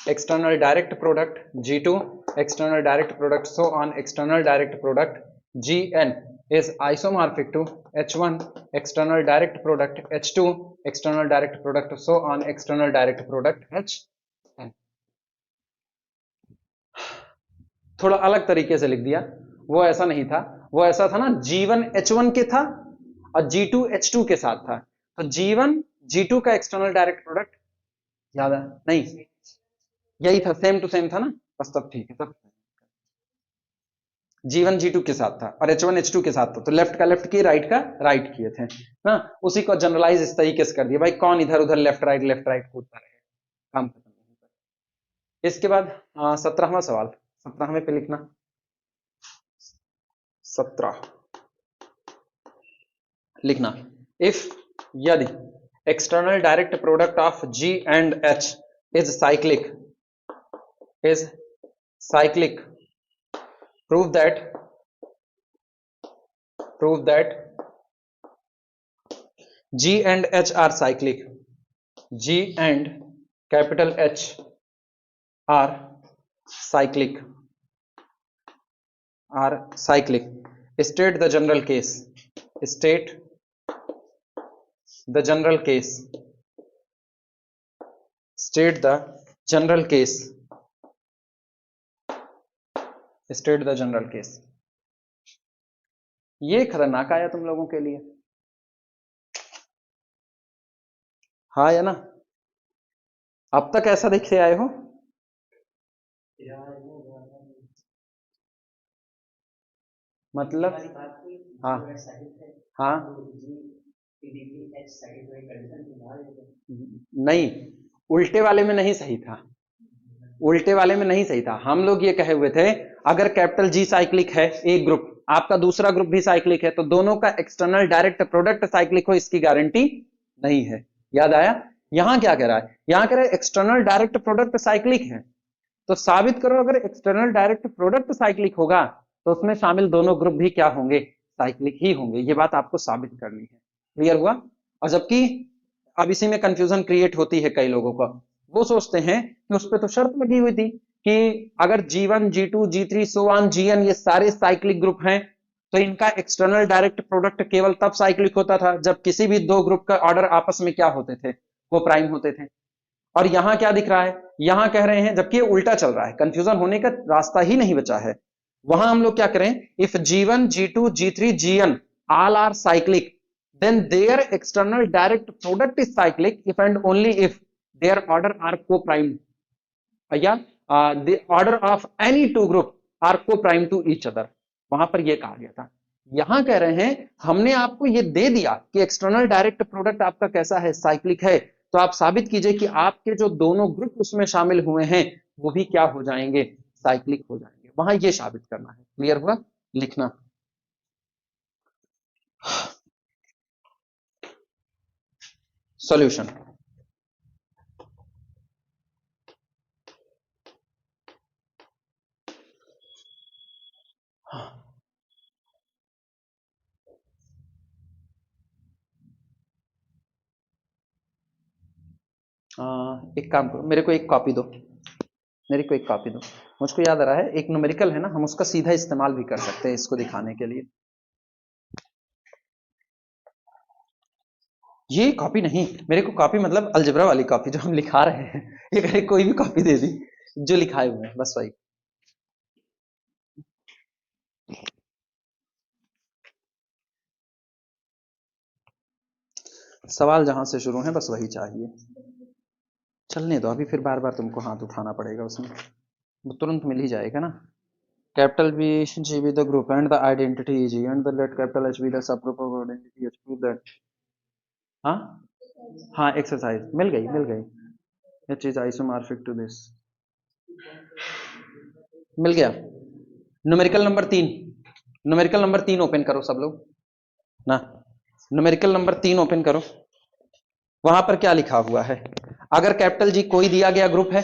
external direct product, G2 external direct product, so on external direct product Gn is isomorphic to H1 external direct product, H2 external direct product, so on external direct product Hn। थोड़ा अलग तरीके से लिख दिया, वो ऐसा नहीं था, वो ऐसा था ना G1 H1 के था और G2 H2 के साथ था, तो G1 G2 का एक्सटर्नल डायरेक्ट प्रोडक्ट याद है नहीं, यही था, सेम टू सेम था ना, बस तब ठीक है, तब G1 G2 के साथ था और H1 H2 के साथ था, तो लेफ्ट का लेफ्ट किए, राइट का राइट किए थे ना, उसी को जनरलाइज इस तरीके से कर दिया, भाई कौन इधर उधर लेफ्ट राइट कूदता रहे, काम खत्म नहीं होता। इसके बाद 17वां सवाल, 17वें पे लिखना, 17 लिखना, इफ, यदि external direct product of G and H is cyclic, is cyclic, prove that G and H are cyclic, G and capital H are cyclic, state the general case, state the general case, state the general case, state the general case। ये खतरनाक आया तुम लोगों के लिए, हाँ या ना, अब तक ऐसा देख से आए हो, मतलब हाँ हाँ, नहीं, उल्टे वाले में नहीं सही था, उल्टे वाले में नहीं सही था, हम लोग ये कहे हुए थे अगर कैपिटल जी साइक्लिक है, एक ग्रुप, आपका दूसरा ग्रुप भी साइक्लिक है, तो दोनों का एक्सटर्नल डायरेक्ट प्रोडक्ट साइक्लिक हो, इसकी गारंटी नहीं है, याद आया। यहां क्या कह रहा है, यहां कह रहा है एक्सटर्नल डायरेक्ट प्रोडक्ट साइक्लिक है, तो साबित करो अगर एक्सटर्नल डायरेक्ट प्रोडक्ट साइक्लिक होगा तो उसमें शामिल दोनों ग्रुप भी क्या होंगे, साइक्लिक ही होंगे, ये बात आपको साबित करनी है, क्लियर हुआ। और जबकि अब इसी में कंफ्यूजन क्रिएट होती है कई लोगों को, वो सोचते हैं कि उस पर तो शर्त लगी हुई थी कि अगर G1 G2 G3 so on Gn ये सारे साइक्लिक ग्रुप हैं, तो इनका एक्सटर्नल डायरेक्ट प्रोडक्ट केवल तब साइक्लिक होता था जब किसी भी दो ग्रुप का ऑर्डर आपस में क्या होते थे, वो प्राइम होते थे। और यहां क्या दिख रहा है, यहां कह रहे हैं, जबकि ये उल्टा चल रहा है, कंफ्यूजन होने का रास्ता ही नहीं बचा है, वहां हम लोग क्या करें, if G1 G2 G3 Gn all are cyclic, then their external direct product is cyclic if and only if their order are co-prime, या the order of any two group are co-prime to each other, वहां पर यह कहा गया था। यहां कह रहे हैं हमने आपको ये दे दिया कि एक्सटर्नल डायरेक्ट प्रोडक्ट आपका कैसा है, साइक्लिक है, तो आप साबित कीजिए कि आपके जो दोनों ग्रुप उसमें शामिल हुए हैं वो भी क्या हो जाएंगे, साइक्लिक हो जाएंगे, वहां ये साबित करना है, क्लियर हुआ, लिखना। सॉल्यूशन, एक काम करो, मेरे को एक कॉपी दो, मेरे को एक कॉपी दो, मुझको याद आ रहा है एक न्यूमेरिकल है ना, हम उसका सीधा इस्तेमाल भी कर सकते हैं इसको दिखाने के लिए। ये कॉपी नहीं, मेरे को कॉपी मतलब अलजेब्रा वाली कॉपी जो हम लिखा रहे हैं, ये कहे कोई भी कॉपी दे दी जो लिखाए हुए हैं, बस वही। सवाल जहां से शुरू है बस वही चाहिए। चलने दो, अभी फिर बार बार तुमको हाथ उठाना पड़ेगा उसमें, वो तुरंत मिल ही जाएगा ना। Capital B G be the group and the identity E G and the let capital H be the subgroup of identity H, prove that. हाँ हाँ, एक्सरसाइज मिल गई मिल गई। H is isomorphic to this, मिल गया। Numerical number 3, numerical number 3 open करो सब लोग ना, न्यूमेरिकल नंबर 3 ओपन करो। वहां पर क्या लिखा हुआ है? अगर कैपिटल जी कोई दिया गया ग्रुप है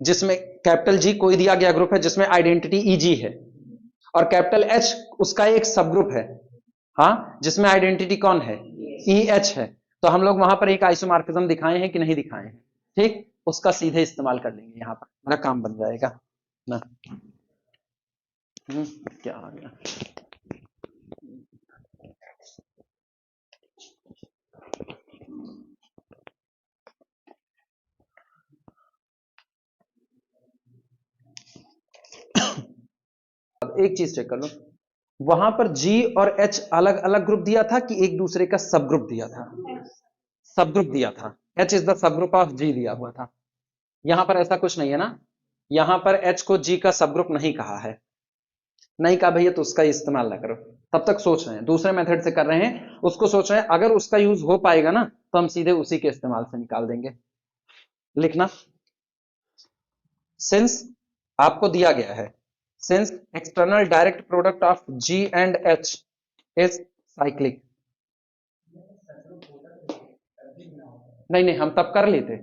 जिसमें, कैपिटल जी कोई दिया गया ग्रुप है जिसमें आइडेंटिटी ई जी है, और कैपिटल एच उसका एक सब ग्रुप है, हाँ, जिसमें आइडेंटिटी कौन है? ई एच है, तो हम लोग वहां पर एक आइसोमॉर्फिज्म दिखाए हैं कि नहीं दिखाए हैं? ठीक, उसका सीधे इस्तेमाल कर लेंगे यहां पर, मेरा काम बन जाएगा ना। क्या आ गया? अब एक चीज चेक कर लो, वहां पर G और H अलग अलग ग्रुप दिया था कि एक दूसरे का सब ग्रुप दिया था? सब ग्रुप दिया था। H is the subgroup of G दिया हुआ था। यहां पर ऐसा कुछ नहीं है ना, यहां पर H को G का सब ग्रुप नहीं कहा है। नहीं कहा भैया तो उसका इस्तेमाल ना करो, तब तक सोच रहे हैं, दूसरे मेथड से कर रहे हैं, उसको सोच रहे हैं, अगर उसका यूज हो पाएगा ना तो हम सीधे उसी के इस्तेमाल से निकाल देंगे। लिखना, सिंस आपको दिया गया है, since external direct product of G and H is cyclic. नहीं नहीं, हम तब कर लेते।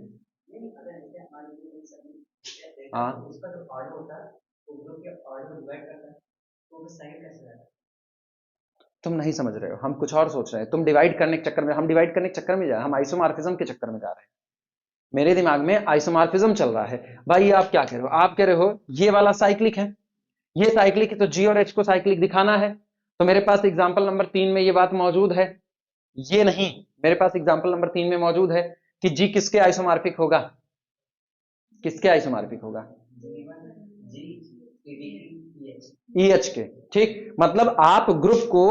हाँ, तुम नहीं समझ रहे हो, हम कुछ और सोच रहे हैं, तुम डिवाइड करने के चक्कर में, हम डिवाइड करने के चक्कर में जा रहे हैं, हम आइसोमॉर्फिज्म के चक्कर में जा रहे हैं। मेरे दिमाग में आइसोमॉर्फिज्म चल रहा है। भाई आप क्या कह रहे हो? आप कह रहे हो ये वाला साइक्लिक है, ये साइक्लिक है, तो जी और एच को साइक्लिक दिखाना है। तो मेरे पास एग्जांपल नंबर 3 में ये बात मौजूद है, ये नहीं, मेरे पास एग्जांपल नंबर 3 में मौजूद है कि जी किसके आइसोमॉर्फिक होगा? किसके आइसोमॉर्फिक होगा? ई एच के। ठीक, मतलब आप ग्रुप को,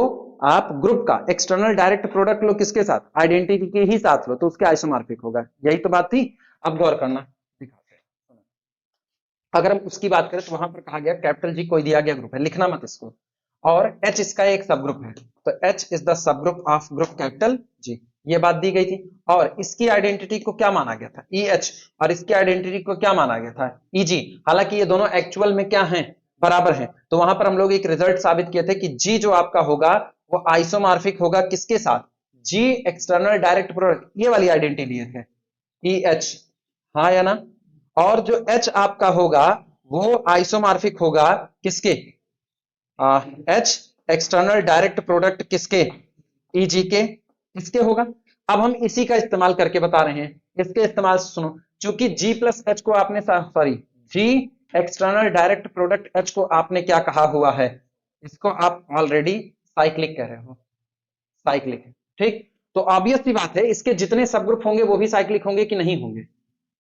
आप ग्रुप का एक्सटर्नल डायरेक्ट प्रोडक्ट लो किसके साथ? आइडेंटिटी के ही साथ लो, तो उसके आइसोमॉर्फिक होगा। यही तो बात थी। अब गौर करना, अगर हम उसकी बात करें तो वहां पर कहा गया कैपिटल जी कोई दिया गया ग्रुप है, लिखना मत इसको, और एच इसका एक सब ग्रुप है, तो H is the subgroup of group capital जी, ये बात दी गई थी। और इसकी आइडेंटिटी को क्या माना गया था? ई एच, और इसकी आइडेंटिटी को क्या माना गया था? ई जी। हालांकि ये दोनों एक्चुअल में क्या हैं? बराबर हैं। तो वहां पर हम लोग एक रिजल्ट साबित किए थे कि जी जो आपका होगा वो आइसोमॉर्फिक होगा किसके साथ? जी एक्सटर्नल डायरेक्ट प्रोडक्ट, ये वाली आइडेंटिटी लिए थे, ई एच, हाँ या ना? और जो H आपका होगा वो आइसोमॉर्फिक होगा किसके? H एक्सटर्नल डायरेक्ट प्रोडक्ट किसके? EG के, इसके होगा। अब हम इसी का इस्तेमाल करके बता रहे हैं, इसके इस्तेमाल से सुनो, क्योंकि G प्लस H को आपने, sorry, G external direct product H को आपने क्या कहा हुआ है? इसको आप ऑलरेडी साइक्लिक कह रहे हो, साइक्लिक। ठीक, तो ऑब्वियस सी बात है इसके जितने सब ग्रुप होंगे वो भी साइक्लिक होंगे कि नहीं होंगे?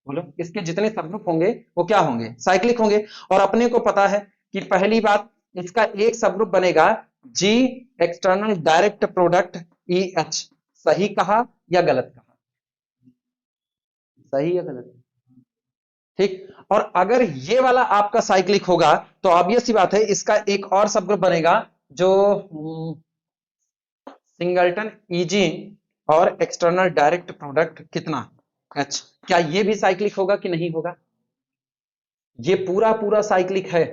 बोलो, इसके जितने सबग्रुप होंगे वो क्या होंगे? साइक्लिक होंगे। और अपने को पता है कि पहली बात, इसका एक सबग्रुप बनेगा G external direct product E H. सही कहा या गलत कहा? सही या गलत? ठीक, और अगर ये वाला आपका साइक्लिक होगा तो ऑब्वियस सी बात है इसका एक और सबग्रुप बनेगा जो सिंगल्टन ईजी और एक्सटर्नल डायरेक्ट प्रोडक्ट कितना? एच। क्या ये भी साइक्लिक होगा कि नहीं होगा? ये पूरा पूरा साइक्लिक है।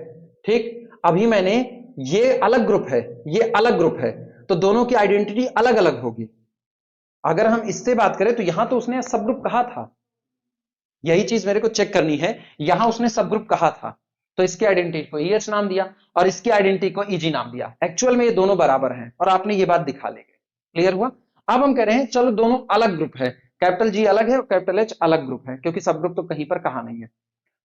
ठीक, अभी मैंने, ये अलग ग्रुप है, ये अलग ग्रुप है, तो दोनों की आइडेंटिटी अलग अलग होगी। अगर हम इससे बात करें तो यहां तो उसने सब ग्रुप कहा था, यही चीज मेरे को चेक करनी है, यहां उसने सब ग्रुप कहा था, तो इसकी आइडेंटिटी को EH नाम दिया और इसकी आइडेंटिटी को EG नाम दिया। एक्चुअल में ये दोनों बराबर हैं और आपने ये बात दिखा लेंगे। क्लियर हुआ? अब हम कह रहे हैं चलो दोनों अलग ग्रुप है, कैपिटल जी अलग है और कैपिटल H अलग ग्रुप है, क्योंकि सब ग्रुप तो कहीं पर कहा नहीं है,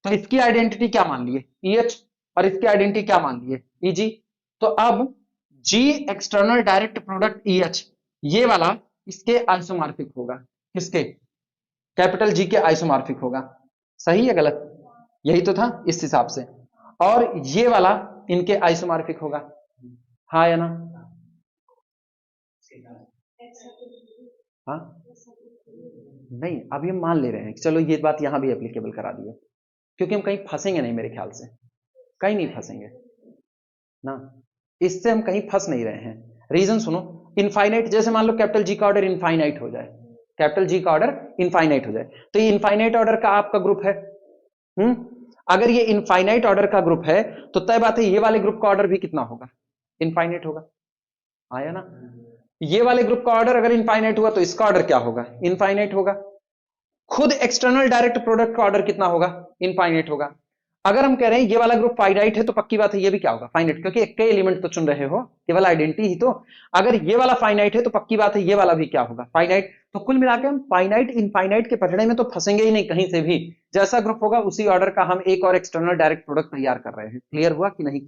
तो इसकी आइडेंटिटी क्या मान लिए? EH, और इसकी आइडेंटिटी क्या मान लिए? EG। तो अब G external direct product EH, ये वाला इसके आइसोमॉर्फिक होगा, किसके? कैपिटल जी के आइसोमॉर्फिक होगा। सही या गलत? यही तो था इस हिसाब से। और ये वाला इनके आइसोमॉर्फिक होगा, हाँ या ना? हाँ नहीं, अभी हम मान ले रहे हैं, चलो ये बात यहां भी एप्लीकेबल करा दिए, क्योंकि हम कहीं फंसेंगे नहीं, मेरे ख्याल से कहीं नहीं फंसेंगे ना, इससे हम कहीं फंस नहीं रहे हैं। रीजन सुनो, इनफाइनाइट, जैसे मान लो कैपिटल जी का ऑर्डर इनफाइनाइट हो जाए, कैपिटल जी का ऑर्डर इनफाइनाइट हो जाए, तो ये इनफाइनाइट ऑर्डर का आपका ग्रुप है। हम्म अगर ये इनफाइनाइट ऑर्डर का ग्रुप है तो तय बात है ये वाले ग्रुप का ऑर्डर भी कितना होगा, इनफाइनाइट होगा। आया ना, ये वाले ग्रुप का ऑर्डर अगर इनफाइनाइट हुआ तो इसका ऑर्डर क्या होगा, इनफाइनाइट होगा। खुद एक्सटर्नल डायरेक्ट प्रोडक्ट का ऑर्डर कितना होगा, इनफाइनाइट होगा। अगर हम कह रहे हैं ये वाला ग्रुप फाइनाइट है तो पक्की बात है ये भी क्या होगा, फाइनाइट, क्योंकि एक के एलिमेंट तो चुन रहे हो, केवल आइडेंटिटी ही तो। अगर ये वाला फाइनाइट है तो पक्की बात है ये वाला भी क्या होगा, फाइनाइट। तो कुल मिलाकर हम फाइनाइट इनफाइनाइट के पढ़ने में तो फंसेंगे ही नहीं कहीं से भी, जैसा ग्रुप होगा उसी ऑर्डर का हम एक और एक्सटर्नल डायरेक्ट प्रोडक्ट तैयार कर रहे हैं। क्लियर हुआ कि नहीं,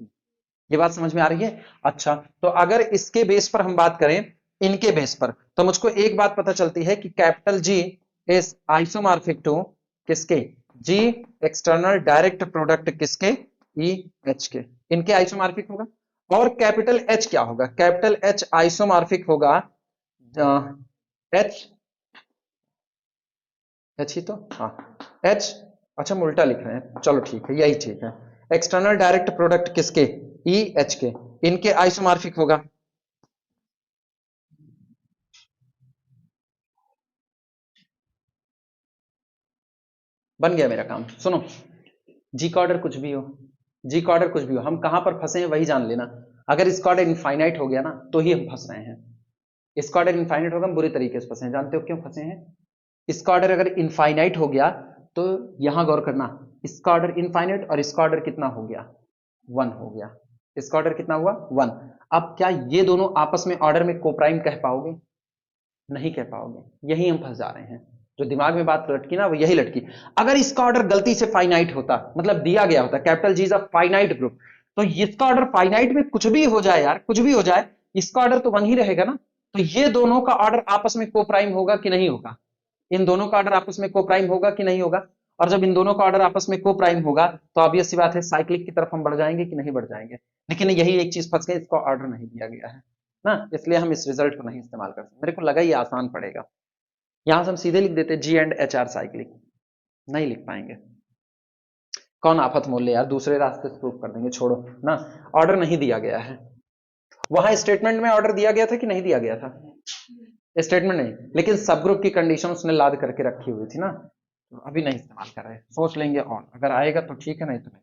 ये बात समझ में आ रही है। अच्छा, तो अगर इसके बेस पर हम बात करें, इनके बेस पर, तो मुझको एक बात पता चलती है कि capital G is isomorphic to किसके, जी एक्सटर्नल डायरेक्ट प्रोडक्ट किसके, ई एच के, इनके आइसोमॉर्फिक होगा। और कैपिटल एच क्या होगा, कैपिटल एच आइसोमॉर्फिक होगा एच, एच ही तो, हाँ एच, अच्छा हम उल्टा लिख रहे हैं, चलो ठीक है यही ठीक है। एक्सटर्नल डायरेक्ट प्रोडक्ट किसके, ई एच के, इनके आइसोमॉर्फिक होगा। बन गया मेरा काम। सुनो, जी का ऑर्डर कुछ भी हो, जी का ऑर्डर कुछ भी हो, हम कहां पर फंसे हैं वही जान लेना। अगर इसका ऑर्डर इनफाइनाइट हो गया ना तो ही हम फंस रहे हैं, इसका ऑर्डर इनफाइनाइट होगा हम बुरी तरीके से फंसे हैं। जानते हो क्यों फंसे हैं, इसका ऑर्डर अगर इनफाइनाइट हो गया तो यहां गौर करना, इसका ऑर्डर इनफाइनाइट और इसका ऑर्डर कितना हो गया, वन हो गया। इसका ऑर्डर कितना हुआ, वन। अब क्या ये दोनों आपस में ऑर्डर में कोप्राइम कह पाओगे, नहीं कह पाओगे, यही हम फंस जा रहे हैं। जो दिमाग में बात लटकी ना वो यही लटकी। अगर इसका ऑर्डर गलती से फाइनाइट होता, मतलब दिया गया होता capital G is a finite group, तो इसका ऑर्डर फाइनाइट में कुछ भी हो जाए यार, कुछ भी हो जाए, इसका ऑर्डर तो वन ही रहेगा ना। तो ये दोनों का ऑर्डर आपस में कोप्राइम होगा कि नहीं होगा, इन दोनों का ऑर्डर आपस में कोप्राइम होगा कि नहीं होगा। और जब इन दोनों का ऑर्डर आपस में कोप्राइम होगा तो ऑब्वियस सी बात है साइक्लिक की तरफ हम बढ़ जाएंगे कि नहीं बढ़ जाएंगे। लेकिन यही एक चीज फंस गई, इसका ऑर्डर नहीं दिया गया है ना, इसलिए हम इस रिजल्ट को नहीं इस्तेमाल कर सकते। मेरे को लगा ये आसान पड़ेगा, यहां से हम सीधे लिख देते जी एंड एच आर साइक्लिक, नहीं लिख पाएंगे। कौन आफत मोल ले यार, दूसरे रास्ते से प्रूव कर देंगे, छोड़ो ना। ऑर्डर नहीं दिया गया है, वहां स्टेटमेंट में ऑर्डर दिया गया था कि नहीं दिया गया था, स्टेटमेंट नहीं, लेकिन सब ग्रुप की कंडीशन उसने लाद करके रखी हुई थी ना, तो अभी नहीं इस्तेमाल कर रहे, सोच लेंगे और अगर आएगा तो ठीक है, नहीं तो नहीं।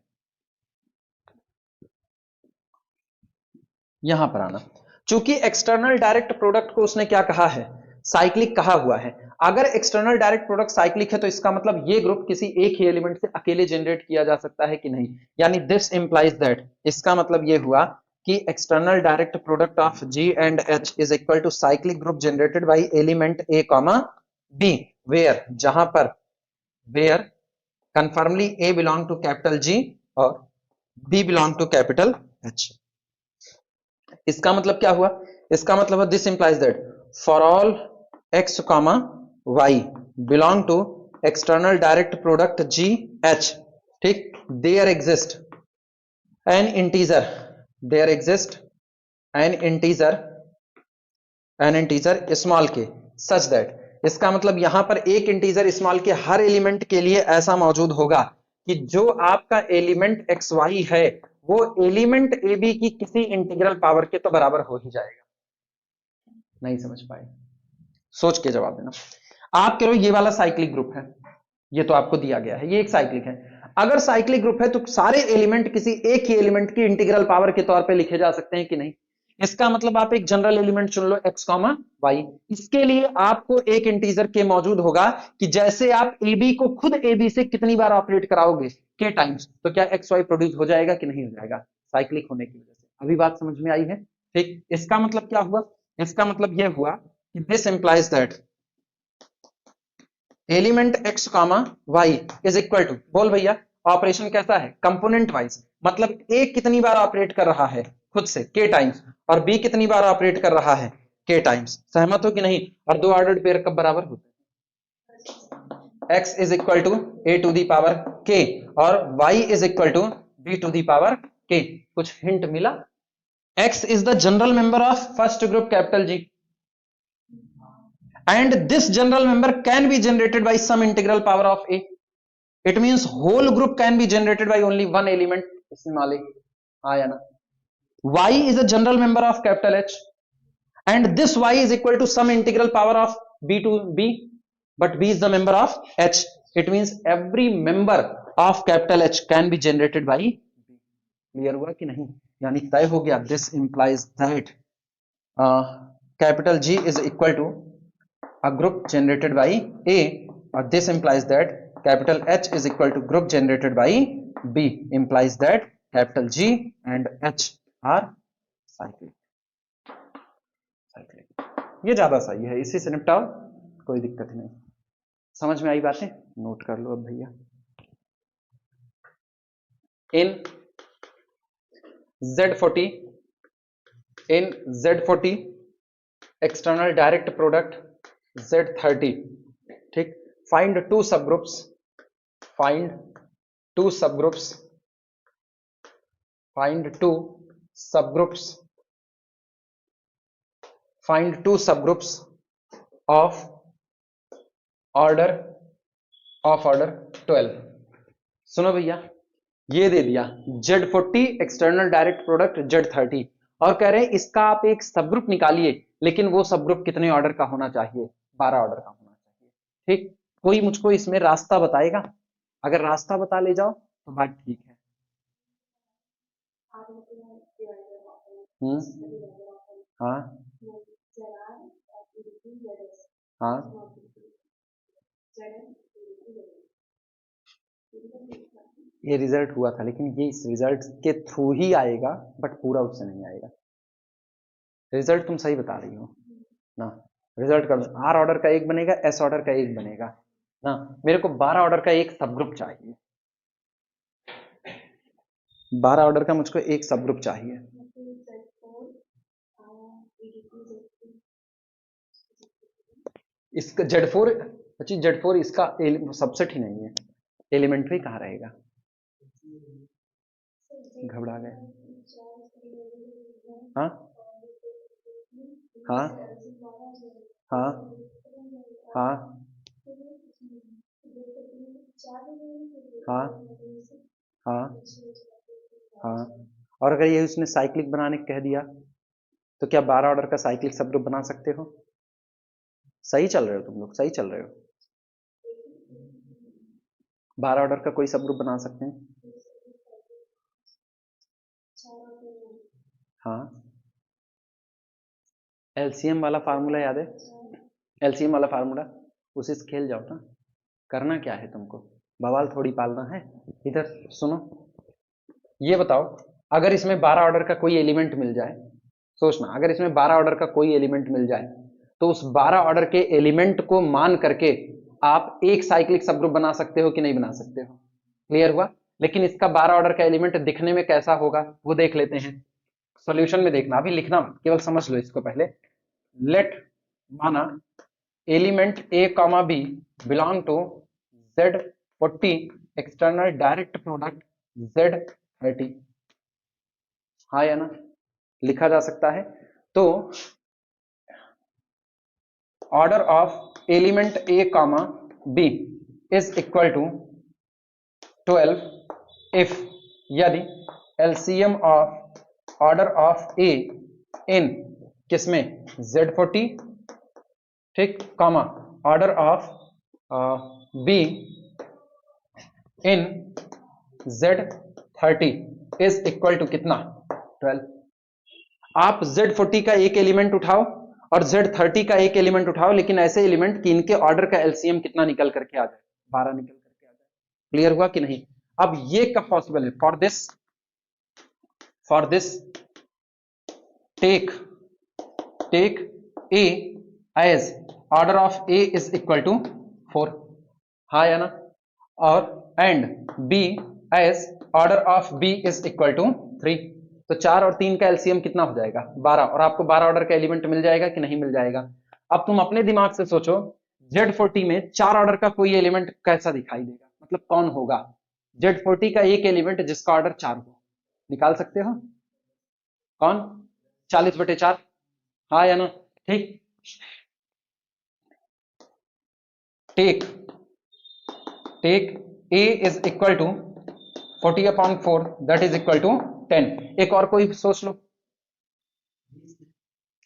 यहां पर आना, चूंकि एक्सटर्नल डायरेक्ट प्रोडक्ट को उसने क्या कहा है, साइक्लिक कहा हुआ है। अगर एक्सटर्नल डायरेक्ट प्रोडक्ट साइक्लिक है तो इसका मतलब ये ग्रुप किसी एक ही एलिमेंट से अकेले जनरेट किया जा सकता है कि नहीं, यानी दिस इंप्लाइज दैट, इसका मतलब ये हुआ कि external direct product of G and H is equal to cyclic group generated by element A comma B, where, जहां पर where confirmly A belong to capital G और B belong to capital H. इसका मतलब क्या हुआ, इसका मतलब है this implies that for all X comma Y belong to external direct product G H, ठीक, there exist an integer, there exist an integer, N integer small के such that, इसका मतलब यहां पर एक इंटीजर स्मॉल के हर एलिमेंट के लिए ऐसा मौजूद होगा कि जो आपका एलिमेंट एक्स वाई है वो एलिमेंट ए बी की किसी इंटीग्रल पावर के तो बराबर हो ही जाएगा। नहीं समझ पाए, सोच के जवाब देना। आप कह रहे हो ये वाला साइक्लिक ग्रुप है, ये तो आपको दिया गया है, ये एक साइक्लिक है। अगर साइक्लिक ग्रुप है तो सारे एलिमेंट किसी एक ही एलिमेंट की इंटीग्रल पावर के तौर पे लिखे जा सकते हैं कि नहीं। इसका मतलब आप एक जनरल एलिमेंट चुन लो एक्स कॉमा वाई, इसके लिए आपको एक इंटीजर के मौजूद होगा कि जैसे आप ए बी को खुद ए बी से कितनी बार ऑपरेट कराओगे के टाइम्स, तो क्या एक्स वाई प्रोड्यूस हो जाएगा कि नहीं हो जाएगा, साइक्लिक होने की वजह से। अभी बात समझ में आई है, ठीक। इसका मतलब क्या हुआ, इसका मतलब यह हुआ कि this implies that element x comma y is equal to, बोल भैया ऑपरेशन कैसा है, कंपोनेंट वाइज, मतलब ए कितनी बार ऑपरेट कर रहा है खुद से के टाइम्स और बी कितनी बार ऑपरेट कर रहा है के टाइम्स। सहमत हो कि नहीं, और दो ऑर्डर्ड पेयर कब बराबर होते हैं, x is equal to a to the power के और y is equal to b to the power के। कुछ हिंट मिला, x is the general member of first group capital G, and this general member can be generated by some integral power of a. It means whole group can be generated by only one element. इसमें माले आया ना. Y is a general member of capital H, and this Y is equal to some integral power of B to B, but B is the member of H. It means every member of capital H can be generated by B. Clear हुआ कि नहीं? यानी तय हो गया. This implies that capital G is equal to a group generated by A, or this implies that capital H is equal to group generated by B, implies that capital G and H are cyclic. ये ज्यादा सही है, इसी से निपटाओ, कोई दिक्कत नहीं. समझ में आई बातें? नोट कर लो अब भैया. इन Z40 external direct product Z30, ठीक. Find two subgroups of order 12. सुनो भैया, ये दे दिया Z40 external direct product Z30, और कह रहे हैं इसका आप एक सबग्रुप निकालिए, लेकिन वो सबग्रुप कितने ऑर्डर का होना चाहिए? 12 ऑर्डर का होना चाहिए. ठीक. कोई मुझको इसमें रास्ता बताएगा? अगर रास्ता बता ले जाओ तो बात ठीक है. हाँ हाँ, ये रिजल्ट हुआ था, लेकिन ये इस रिजल्ट के थ्रू ही आएगा, बट पूरा उससे नहीं आएगा. रिजल्ट तुम सही बता रही हो ना. रिजल्ट कर आर ऑर्डर का एक बनेगा, एस ऑर्डर का एक बनेगा ना. मेरे को 12 ऑर्डर का एक सबग्रुप चाहिए. 12 ऑर्डर का मुझको एक सबग्रुप चाहिए. इसका Z4, अच्छा Z4 इसका सबसेट ही नहीं है, एलिमेंट्री कहाँ रहेगा? घबरा गए. हाँ हाँ हाँ हाँ हाँ हाँ हाँ. और अगर ये उसने साइक्लिक बनाने कह दिया तो क्या 12 ऑर्डर का साइक्लिक सबग्रुप बना सकते हो? सही चल रहे हो तुम लोग, सही चल रहे हो. 12 ऑर्डर का कोई सबग्रुप बना सकते हैं? हाँ. एलसीएम वाला फार्मूला याद है? एलसीएम वाला फार्मूला, उसी से खेल जाओ ना. करना क्या है तुमको? बवाल थोड़ी पालना है. इधर सुनो, ये बताओ, अगर इसमें 12 ऑर्डर का कोई एलिमेंट मिल जाए, सोचना, अगर इसमें 12 ऑर्डर का कोई एलिमेंट मिल जाए तो उस 12 ऑर्डर के एलिमेंट को मान करके आप एक साइक्लिक सबग्रुप बना सकते हो कि नहीं बना सकते हो? क्लियर हुआ? लेकिन इसका 12 ऑर्डर का एलिमेंट दिखने में कैसा होगा वो देख लेते हैं. सॉल्यूशन में देखना, अभी लिखना केवल समझ लो इसको पहले. लेट माना element A, B belong to Z40 external direct product Z30. हाँ या ना? लिखा जा सकता है. तो order of element A, B is equal to 12 if, यदि LCM of order of A in किसमें? Z40, ठीक, comma order of B in Z30 is equal to कितना? 12. आप Z40 का एक एलिमेंट उठाओ और Z30 का एक एलिमेंट उठाओ, लेकिन ऐसे एलिमेंट कि इनके ऑर्डर का एलसीएम कितना निकल करके आ जाए? 12 निकल करके आ जाए. क्लियर हुआ कि नहीं? अब ये कब पॉसिबल है? For this take A as order of A is equal to 4. हाँ या ना? और and B as order of B is equal to 3. तो 4 और 3 का एलसीएम कितना हो जाएगा? 12. और आपको 12 ऑर्डर का एलिमेंट मिल जाएगा कि नहीं मिल जाएगा? अब तुम अपने दिमाग से सोचो, Z40 में 4 ऑर्डर का कोई एलिमेंट कैसा दिखाई देगा? मतलब कौन होगा? Z40 का एक एलिमेंट जिसका ऑर्डर 4 हो, निकाल सकते हो? कौन? 40/4. हाँ या ना? ठीक. Take A is equal to 40/4 that is equal to 10। एक और कोई सोच लो,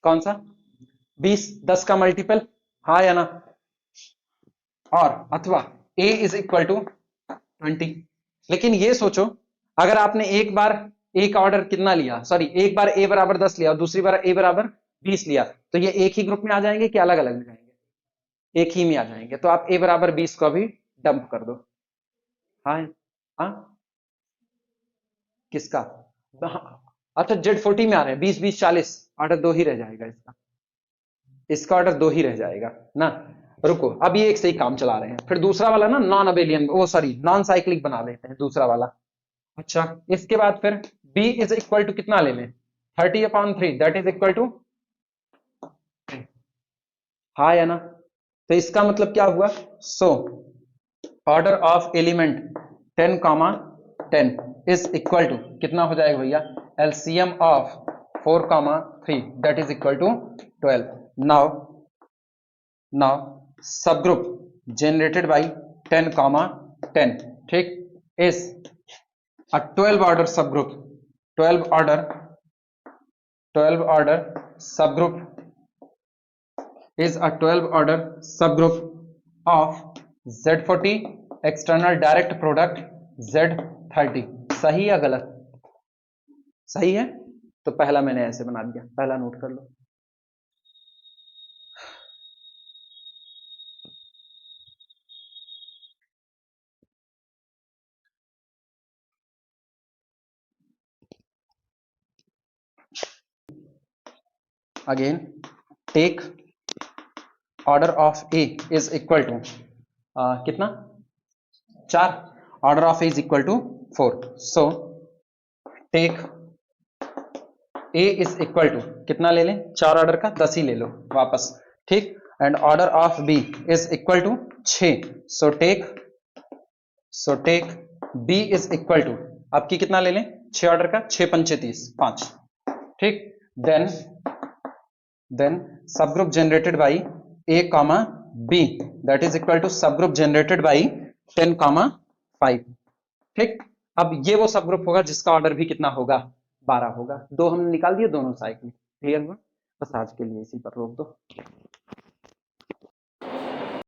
कौन सा? 20, 10 का मल्टीपल, हाँ या ना? और अथवा a इज इक्वल टू 20। लेकिन ये सोचो, अगर आपने एक बार a का ऑर्डर कितना लिया, सॉरी एक बार a बराबर 10 लिया और दूसरी बार a बराबर 20 लिया, तो ये एक ही ग्रुप में आ जाएंगे कि अलग अलग में जाएंगे? एक ही में आ जाएंगे। तो आप a बराबर 20 को अभी डंप कर दो। हाँ हाँ, किसका? अच्छा Z40 में आ रहे हैं, 20 20 40, ऑर्डर 2 ही रह जाएगा इसका, इसका ऑर्डर 2 ही रह जाएगा ना। रुको, अब ये एक सही काम चला रहे हैं, फिर दूसरा वाला ना नॉन अबेलियन, वो सॉरी नॉन साइक्लिक बना लेते हैं दूसरा वाला। अच्छा, इसके बाद फिर b इज इक्वल टू कितना ले लें? 30/3 दैट इज इक्वल टू, हाँ या ना? तो इसका मतलब क्या हुआ? So order of element 10, 10 is equal to कितना हो जाएगा भैया? LCM of 4, 3 that is equal to 12। Now subgroup generated by 10, 10 ठीक is a 12 order subgroup, 12 order subgroup is a 12 order subgroup of Z40 external direct product Z30। सही या गलत? सही है। तो पहला मैंने ऐसे बना दिया, पहला नोट कर लो। Again take order of A is equal to कितना? 4, order of A is equal to 4। So take A is equal to कितना ले लें? 4 ऑर्डर का 10 ही ले लो वापस, ठीक। And order of b is equal to 6। So take b is equal to, आपकी कितना ले लें? 6 ऑर्डर का, 6×5 = 30, 5, ठीक। Then subgroup generated by a comma b that is equal to subgroup generated by 10, 5, ठीक। अब ये वो सब ग्रुप होगा जिसका ऑर्डर भी कितना होगा? 12 होगा। दो हमने निकाल दिए, दोनों साइकिल क्लियर हुआ। बस आज के लिए इसी पर रोक दो।